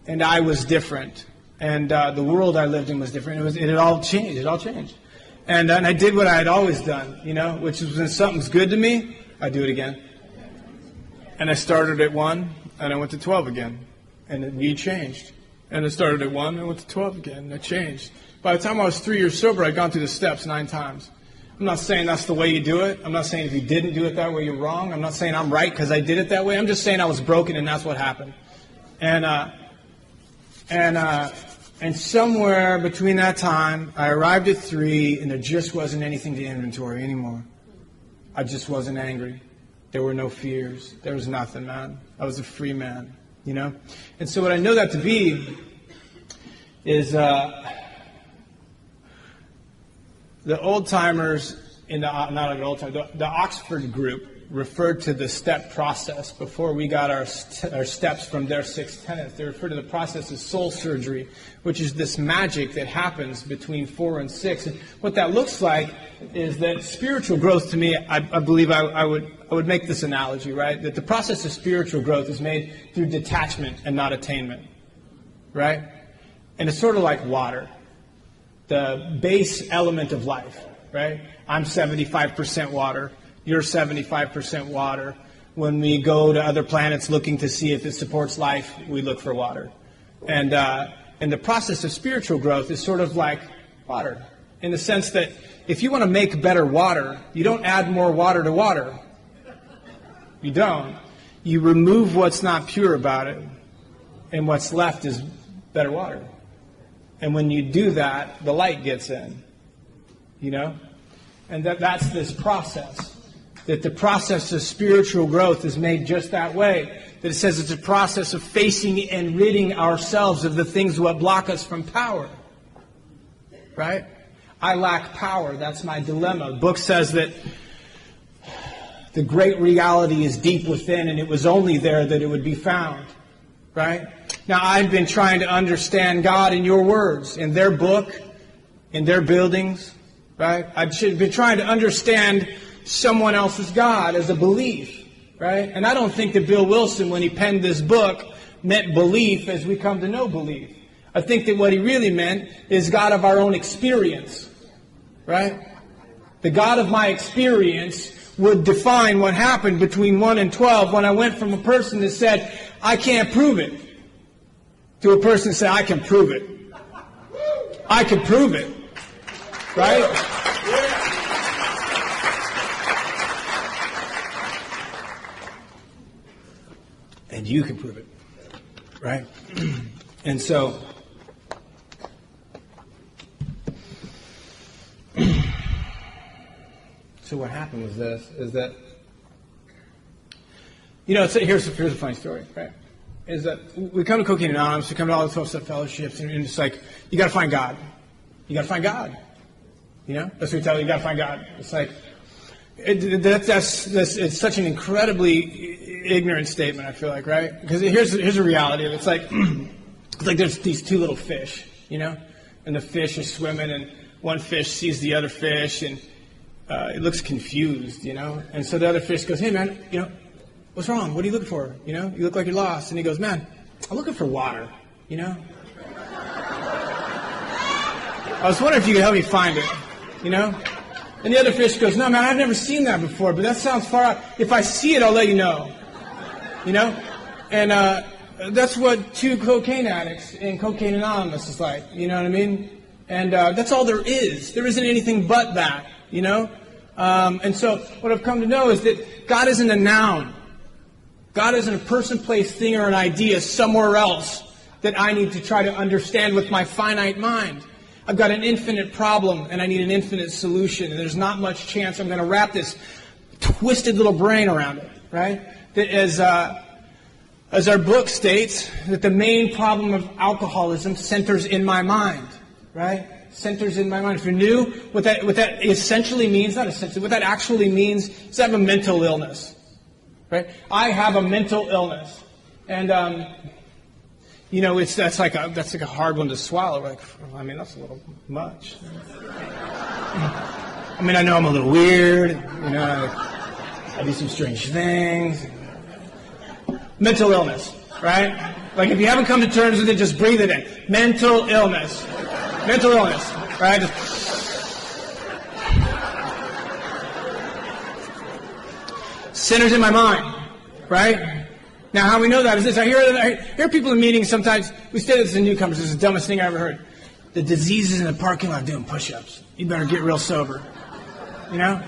And I was different. And the world I lived in was different. It had all changed. It all changed. And I did what I had always done, which is when something's good to me, I do it again. And I started at 1 and I went to 12 again. And we changed. And I started at 1 and I went to 12 again, and I changed. By the time I was 3 years sober, I'd gone through the steps 9 times. I'm not saying that's the way you do it. I'm not saying if you didn't do it that way, you're wrong. I'm not saying I'm right because I did it that way. I'm just saying I was broken and that's what happened. And somewhere between that time, I arrived at 3 and there just wasn't anything to inventory anymore. I just wasn't angry. There were no fears. There was nothing, man. I was a free man. And so what I know that to be is the old-timers, the Oxford group referred to the step process before we got our steps from their 6 tenets. They refer to the process as soul surgery, which is this magic that happens between 4 and 6. And what that looks like is that spiritual growth, to me, I believe I would make this analogy, right? That the process of spiritual growth is made through detachment and not attainment, right? And it's sort of like water, the base element of life, right? I'm 75% water. You're 75% water. When we go to other planets looking to see if it supports life, we look for water. And the process of spiritual growth is sort of like water, in the sense that if you want to make better water, you don't add more water to water. You don't. You remove what's not pure about it, and what's left is better water. And when you do that, the light gets in, And that's this process. That the process of spiritual growth is made just that way. That it says it's a process of facing and ridding ourselves of the things that block us from power. Right? I lack power. That's my dilemma. The book says that the great reality is deep within, and it was only there that it would be found. Right? Now, I've been trying to understand God in your words, in their book, in their buildings. Right? I've been trying to understand someone else's God as a belief, right? And I don't think that Bill Wilson, when he penned this book, meant belief as we come to know belief. I think that what he really meant is God of our own experience, right? The God of my experience would define what happened between 1 and 12 when I went from a person that said, I can't prove it, to a person that said, I can prove it. I can prove it, right? And you can prove it, right? And so, what happened was this, is that, here's a funny story, right? Is that we come to Cocaine Anonymous, we come to all the 12-step fellowships, and it's like, you got to find God. You got to find God. That's what we tell you, you got to find God. It's like, it's such an incredibly ignorant statement, I feel like, right? Because here's a reality of it. It's like there's these 2 little fish, and the fish is swimming, and one fish sees the other fish, and it looks confused, and so the other fish goes, hey man, what's wrong? What are you looking for? You look like you're lost. And he goes, man, I'm looking for water, I was wondering if you could help me find it. you know? And the other fish goes, no, man, I've never seen that before, but that sounds far out. If I see it, I'll let you know. You know? And that's what 2 cocaine addicts in Cocaine Anonymous is like. You know what I mean? And that's all there is. There isn't anything but that, you know? And so what I've come to know is that God isn't a noun. God isn't a person, place, thing, or an idea somewhere else that I need to try to understand with my finite mind. I've got an infinite problem, and I need an infinite solution. And there's not much chance I'm going to wrap this twisted little brain around it, right? That as our book states, that the main problem of alcoholism centers in my mind, right? Centers in my mind. If you're new, what that essentially means, not essentially, what that actually means is I have a mental illness, right? I have a mental illness, and you know, that's like a hard one to swallow. Like, I mean, that's a little much. I mean, I know I'm a little weird. You know, I do some strange things. Mental illness, right? Like, if you haven't come to terms with it, just breathe it in. Mental illness. Mental illness, right? Centers in my mind, right? Now, how we know that is this. I hear people in meetings sometimes. We say this to newcomers. This is the dumbest thing I ever heard. The disease is in the parking lot doing push-ups. You better get real sober. You know?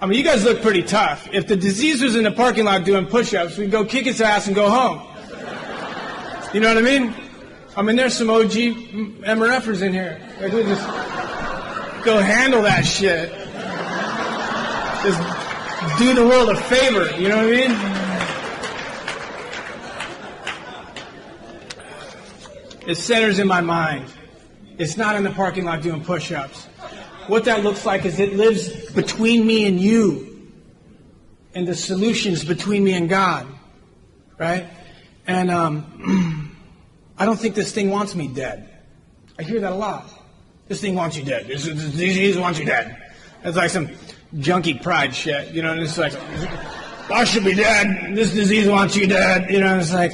I mean, you guys look pretty tough. If the disease was in the parking lot doing push-ups, we'd go kick its ass and go home. You know what I mean? I mean, there's some OG MRFers in here. Like, we just go handle that shit. Just do the world a favor. You know what I mean? It centers in my mind. It's not in the parking lot doing push-ups. What that looks like is it lives between me and you, and the solutions between me and God, right? And I don't think this thing wants me dead. I hear that a lot. This thing wants you dead. This disease wants you dead. It's like some junkie pride shit, you know. And it's like, I should be dead. This disease wants you dead, you know. And it's like,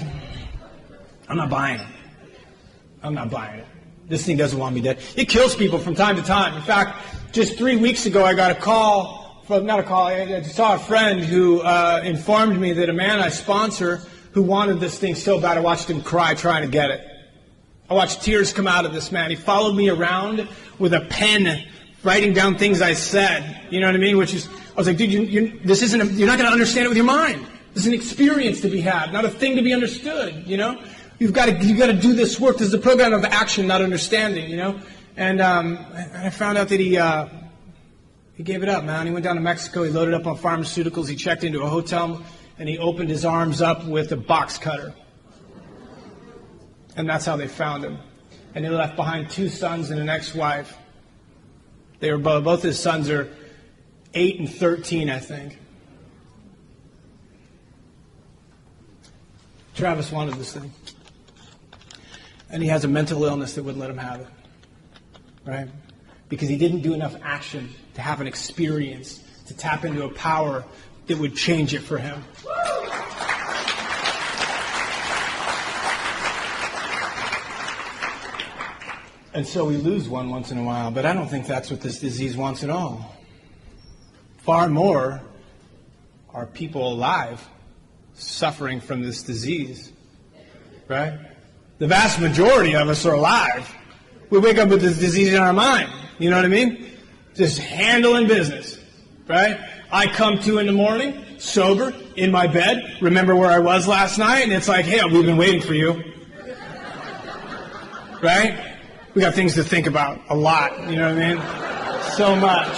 I'm not buying it. I'm not buying it. This thing doesn't want me dead. It kills people from time to time. In fact, just 3 weeks ago, I got a call from, not a call, I saw a friend who informed me that a man I sponsor who wanted this thing so bad, I watched him cry trying to get it. I watched tears come out of this man. He followed me around with a pen, writing down things I said. You know what I mean? Which is, I was like, dude, you're not going to understand it with your mind. This is an experience to be had, not a thing to be understood, you know? You've got to do this work. This is a program of action, not understanding, you know. And I found out that he gave it up, man. He went down to Mexico. He loaded up on pharmaceuticals. He checked into a hotel, and he opened his arms up with a box cutter. And that's how they found him. And he left behind 2 sons and an ex-wife. They were both his sons are 8 and 13, I think. Travis wanted this thing. And he has a mental illness that wouldn't let him have it, right? Because he didn't do enough action to have an experience, to tap into a power that would change it for him. And so we lose one once in a while, but I don't think that's what this disease wants at all. Far more are people alive suffering from this disease, right? The vast majority of us are alive. We wake up with this disease in our mind. You know what I mean? Just handling business, right? I come to in the morning, sober, in my bed, remember where I was last night, and it's like, hey, we've been waiting for you. Right? We got things to think about a lot. You know what I mean? So much.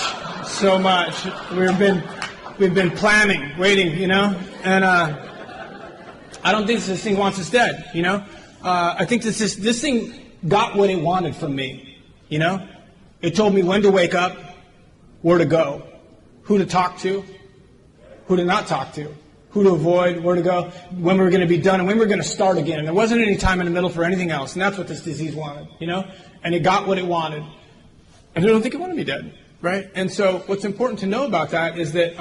We've been planning, waiting, you know? And I don't think this thing wants us dead, you know? I think this thing got what it wanted from me, you know? It told me when to wake up, where to go, who to talk to, who to not talk to, who to avoid, where to go, when we were going to be done, and when we were going to start again. And there wasn't any time in the middle for anything else, and that's what this disease wanted, you know? And it got what it wanted. And I don't think it wanted me dead, right? And so what's important to know about that is that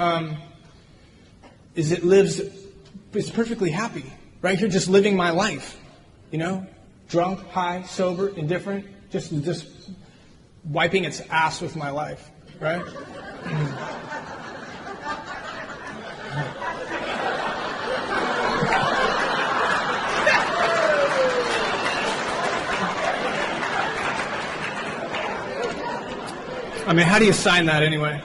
it's perfectly happy, right here, just living my life. You know, drunk, high, sober, indifferent, just wiping its ass with my life, right? I mean, how do you sign that anyway?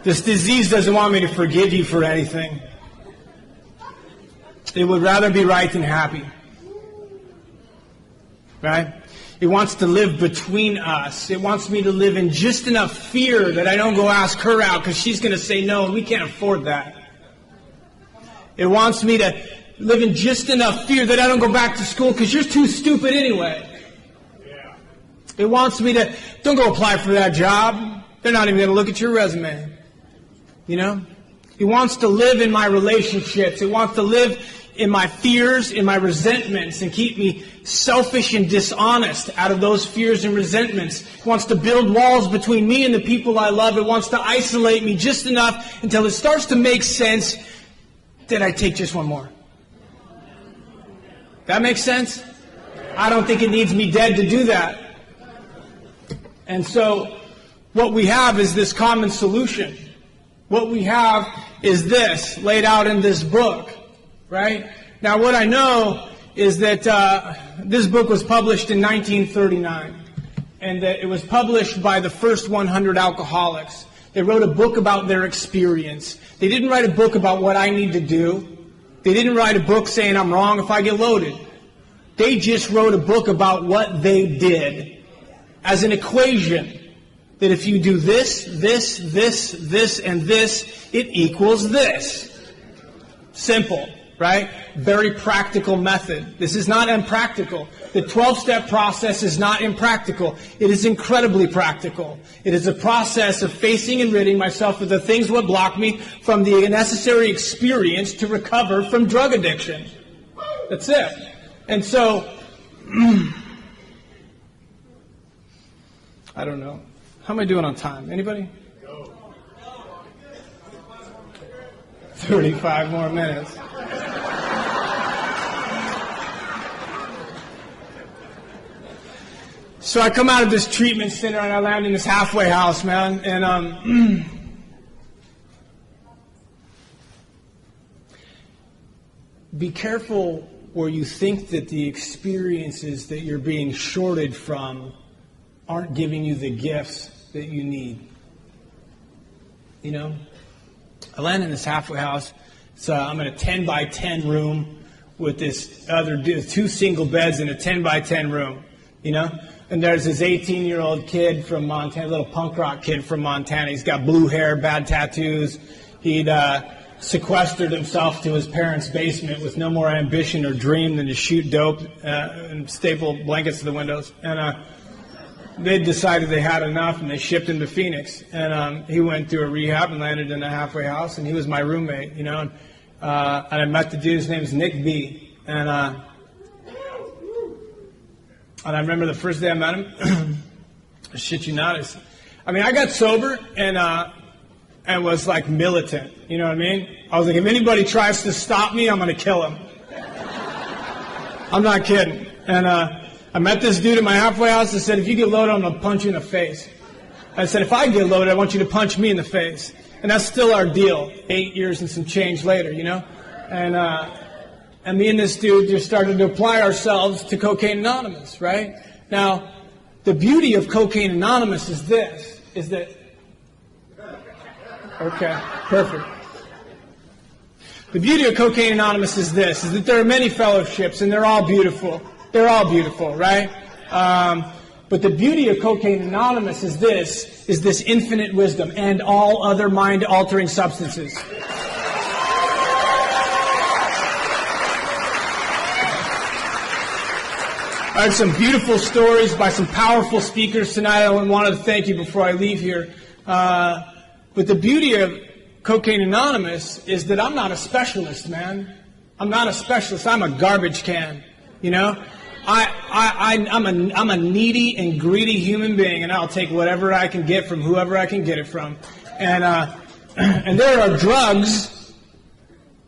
This disease doesn't want me to forgive you for anything. It would rather be right than happy. Right? It wants to live between us. It wants me to live in just enough fear that I don't go ask her out because she's going to say no, and we can't afford that. It wants me to live in just enough fear that I don't go back to school because you're too stupid anyway. It wants me to, don't go apply for that job. They're not even going to look at your resume. You know? It wants to live in my relationships. It wants to live in my fears, in my resentments, and keep me selfish and dishonest out of those fears and resentments. It wants to build walls between me and the people I love. It wants to isolate me just enough until it starts to make sense that I take just one more. That makes sense? I don't think it needs me dead to do that. And so what we have is this common solution. What we have is this, laid out in this book. Right? Now, what I know is that this book was published in 1939, and that it was published by the first 100 alcoholics. They wrote a book about their experience. They didn't write a book about what I need to do. They didn't write a book saying I'm wrong if I get loaded. They just wrote a book about what they did as an equation. That if you do this, this, this, this, and this, it equals this. Simple. Right? Very practical method. This is not impractical. The 12-step process is not impractical. It is incredibly practical. It is a process of facing and ridding myself of the things that block me from the necessary experience to recover from drug addiction. That's it. And so, I don't know. How am I doing on time? Anybody? 35 more minutes. So I come out of this treatment center and I land in this halfway house, man. And be careful where you think that the experiences that you're being shorted from aren't giving you the gifts that you need. You know? I land in this halfway house. So I'm in a 10 by 10 room with this other dude, 2 single beds in a 10 by 10 room, you know? And there's this 18-year-old kid from Montana, little punk rock kid from Montana. He's got blue hair, bad tattoos. He'd sequestered himself to his parents' basement with no more ambition or dream than to shoot dope and staple blankets to the windows. And they decided they had enough, and they shipped him to Phoenix. And he went through a rehab and landed in a halfway house, and he was my roommate, you know. And I met the dude. His name is Nick B. And I remember the first day I met him. I shit you not. I got sober and was like militant. You know what I mean? I was like, if anybody tries to stop me, I'm going to kill him. I'm not kidding. And I met this dude at my halfway house. I said, if you get loaded, I'm going to punch you in the face. I said, if I get loaded, I want you to punch me in the face. And that's still our deal, 8 years and some change later, you know? And me and this dude just started to apply ourselves to Cocaine Anonymous, right? Now, the beauty of Cocaine Anonymous is this, is that... Okay, perfect. The beauty of Cocaine Anonymous is this, is that there are many fellowships, and they're all beautiful. They're all beautiful, right? But the beauty of Cocaine Anonymous is this infinite wisdom and all other mind-altering substances. I heard some beautiful stories by some powerful speakers tonight. I wanted to thank you before I leave here. But the beauty of Cocaine Anonymous is that I'm not a specialist, man. I'm not a specialist. I'm a garbage can. You know, I'm a needy and greedy human being, and I'll take whatever I can get from whoever I can get it from. And and there are drugs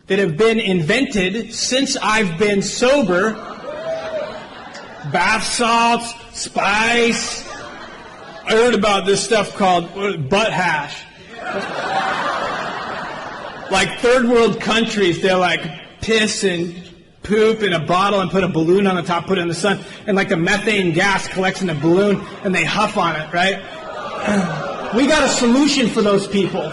that have been invented since I've been sober. Bath salts, spice. I heard about this stuff called butt hash. Like third world countries, they're like piss and poop in a bottle and put a balloon on the top, put it in the sun, and like the methane gas collects in the balloon and they huff on it, right? We got a solution for those people.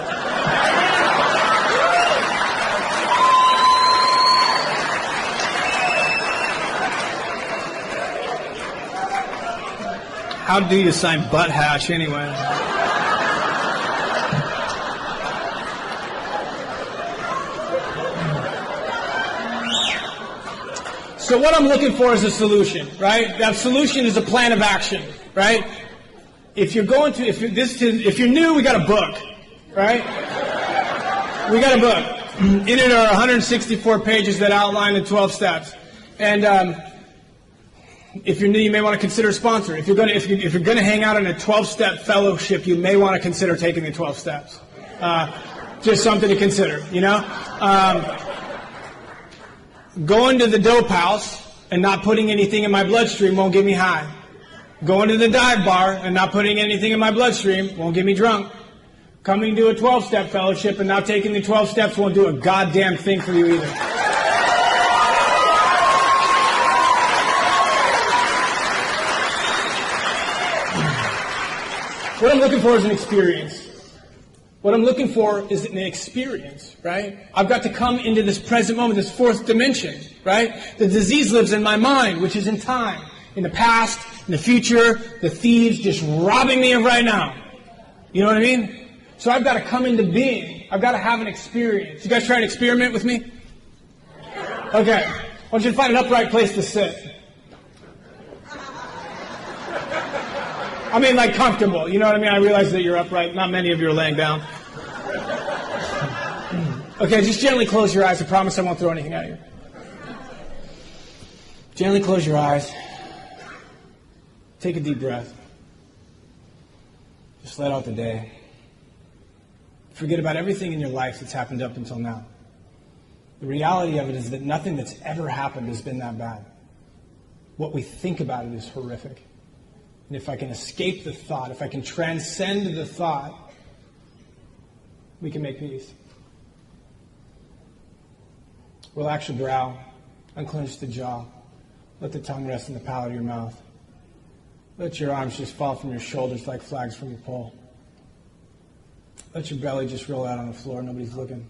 How do you sign butt hash anyway? So what I'm looking for is a solution, right? That solution is a plan of action, right? If you're new, we got a book, right? We got a book. In it are 164 pages that outline the 12 steps. And if you're new, you may want to consider a sponsor. If you're going to hang out in a 12-step fellowship, you may want to consider taking the 12 steps. Just something to consider, you know? Going to the dope house and not putting anything in my bloodstream won't get me high. Going to the dive bar and not putting anything in my bloodstream won't get me drunk. Coming to a 12-step fellowship and not taking the 12 steps won't do a goddamn thing for you either. What I'm looking for is an experience. What I'm looking for is an experience, right? I've got to come into this present moment, this fourth dimension, right? The disease lives in my mind, which is in time, in the past, in the future, the thieves just robbing me of right now. You know what I mean? So I've got to come into being. I've got to have an experience. You guys try and experiment with me? Okay. I want you to find an upright place to sit. I mean, like comfortable. You know what I mean? I realize that you're upright. Not many of you are laying down. Okay, just gently close your eyes. I promise I won't throw anything at you. Gently close your eyes. Take a deep breath. Just let out the day. Forget about everything in your life that's happened up until now. The reality of it is that nothing that's ever happened has been that bad. What we think about it is horrific. And if I can escape the thought, if I can transcend the thought, we can make peace. Relax your brow, unclench the jaw, let the tongue rest in the palate of your mouth. Let your arms just fall from your shoulders like flags from a pole. Let your belly just roll out on the floor, nobody's looking.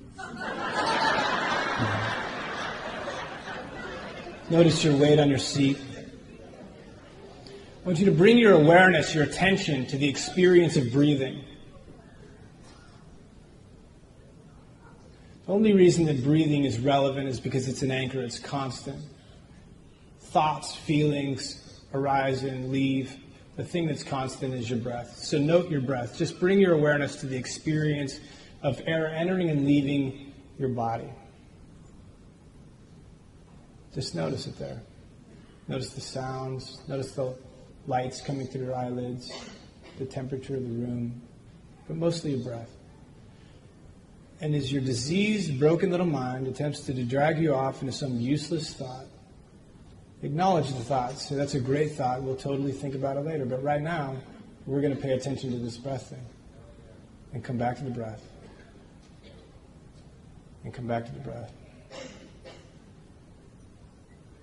Notice your weight on your seat. I want you to bring your awareness, your attention to the experience of breathing. The only reason that breathing is relevant is because it's an anchor, it's constant. Thoughts, feelings arise and leave. The thing that's constant is your breath. So note your breath. Just bring your awareness to the experience of air entering and leaving your body. Just notice it there. Notice the sounds. Notice the lights coming through your eyelids, the temperature of the room, but mostly your breath. And as your diseased, broken little mind attempts to drag you off into some useless thought, acknowledge the thought. Say, that's a great thought. We'll totally think about it later. But right now, we're going to pay attention to this breath thing. And come back to the breath. And come back to the breath.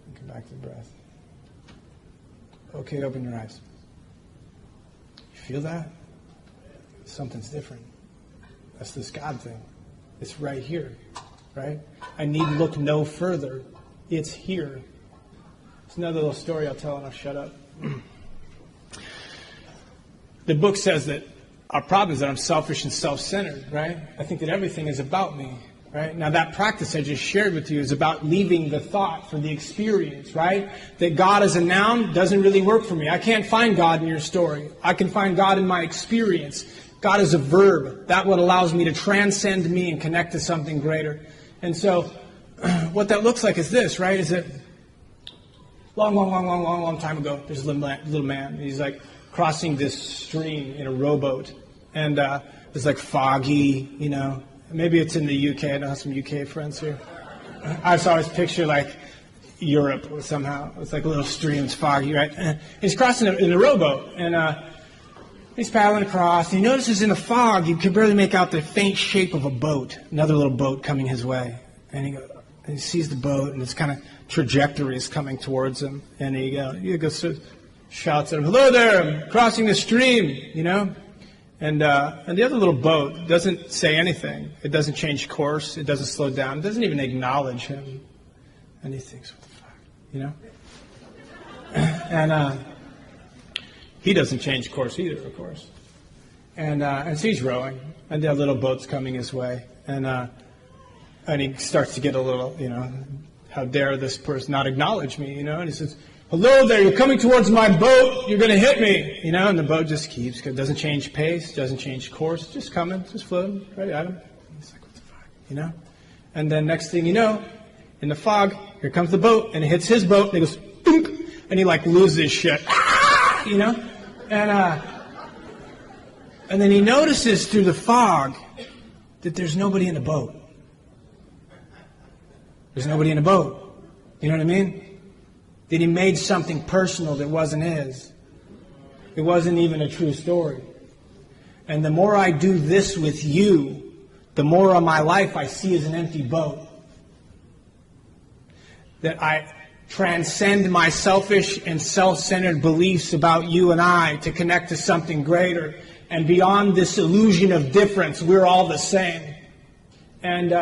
And come back to the breath. Okay, open your eyes. You feel that? Something's different. That's this God thing. It's right here, right? I need look no further. It's here. It's another little story I'll tell and I'll shut up. The book says that our problem is that I'm selfish and self-centered, right? I think that everything is about me, right? Now that practice I just shared with you is about leaving the thought for the experience, right? That God as a noun doesn't really work for me. I can't find God in your story. I can find God in my experience. God is a verb. That's what allows me to transcend me and connect to something greater. And so what that looks like is this, right? Is that long time ago, there's a little man. He's like crossing this stream in a rowboat. And it's like foggy, you know. Maybe it's in the UK. I know some UK friends here. I saw his picture like Europe somehow. It's like a little stream. It's foggy, right? And he's crossing in a rowboat. And he's paddling across. And he notices in the fog, you can barely make out the faint shape of a boat. Another little boat coming his way. And he sees the boat, and its kind of trajectory is coming towards him. And he goes, shouts at him, "Hello there, I'm crossing the stream," you know? And the other little boat doesn't say anything. It doesn't change course. It doesn't slow down. It doesn't even acknowledge him. And he thinks, what the fuck, you know? And he doesn't change course either, of course. And so he's rowing, and the little boat's coming his way. And he starts to get a little, you know, how dare this person not acknowledge me, you know? And he says, "Hello there, you're coming towards my boat, you're going to hit me," you know? And the boat just keeps, doesn't change pace, doesn't change course, just coming, just floating right at him. He's like, what the fuck, you know? And then next thing you know, in the fog, here comes the boat, and it hits his boat, and he goes, "Boom," and he like loses shit, you know? And then he notices through the fog that there's nobody in the boat. There's nobody in the boat. You know what I mean? That he made something personal that wasn't his. It wasn't even a true story. And the more I do this with you, the more of my life I see as an empty boat. That I transcend my selfish and self-centered beliefs about you and I to connect to something greater. And beyond this illusion of difference, we're all the same. And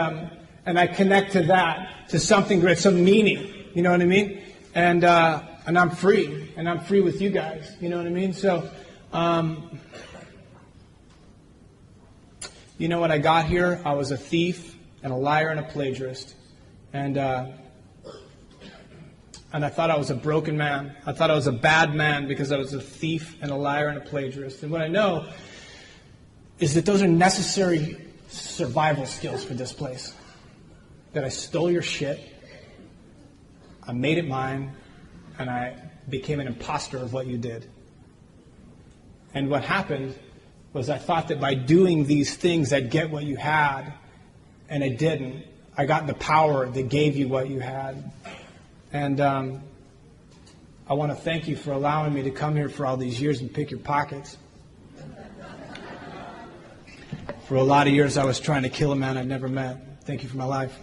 I connect to that, to something great, some meaning. You know what I mean? And I'm free. And I'm free with you guys. You know what I mean? So, you know, when I got here, I was a thief and a liar and a plagiarist. And I thought I was a broken man. I thought I was a bad man because I was a thief and a liar and a plagiarist. And what I know is that those are necessary survival skills for this place. That I stole your shit, I made it mine, and I became an imposter of what you did. And what happened was I thought that by doing these things I'd get what you had, and I didn't. I got the power that gave you what you had. And I want to thank you for allowing me to come here for all these years and pick your pockets. For a lot of years I was trying to kill a man I'd never met. Thank you for my life.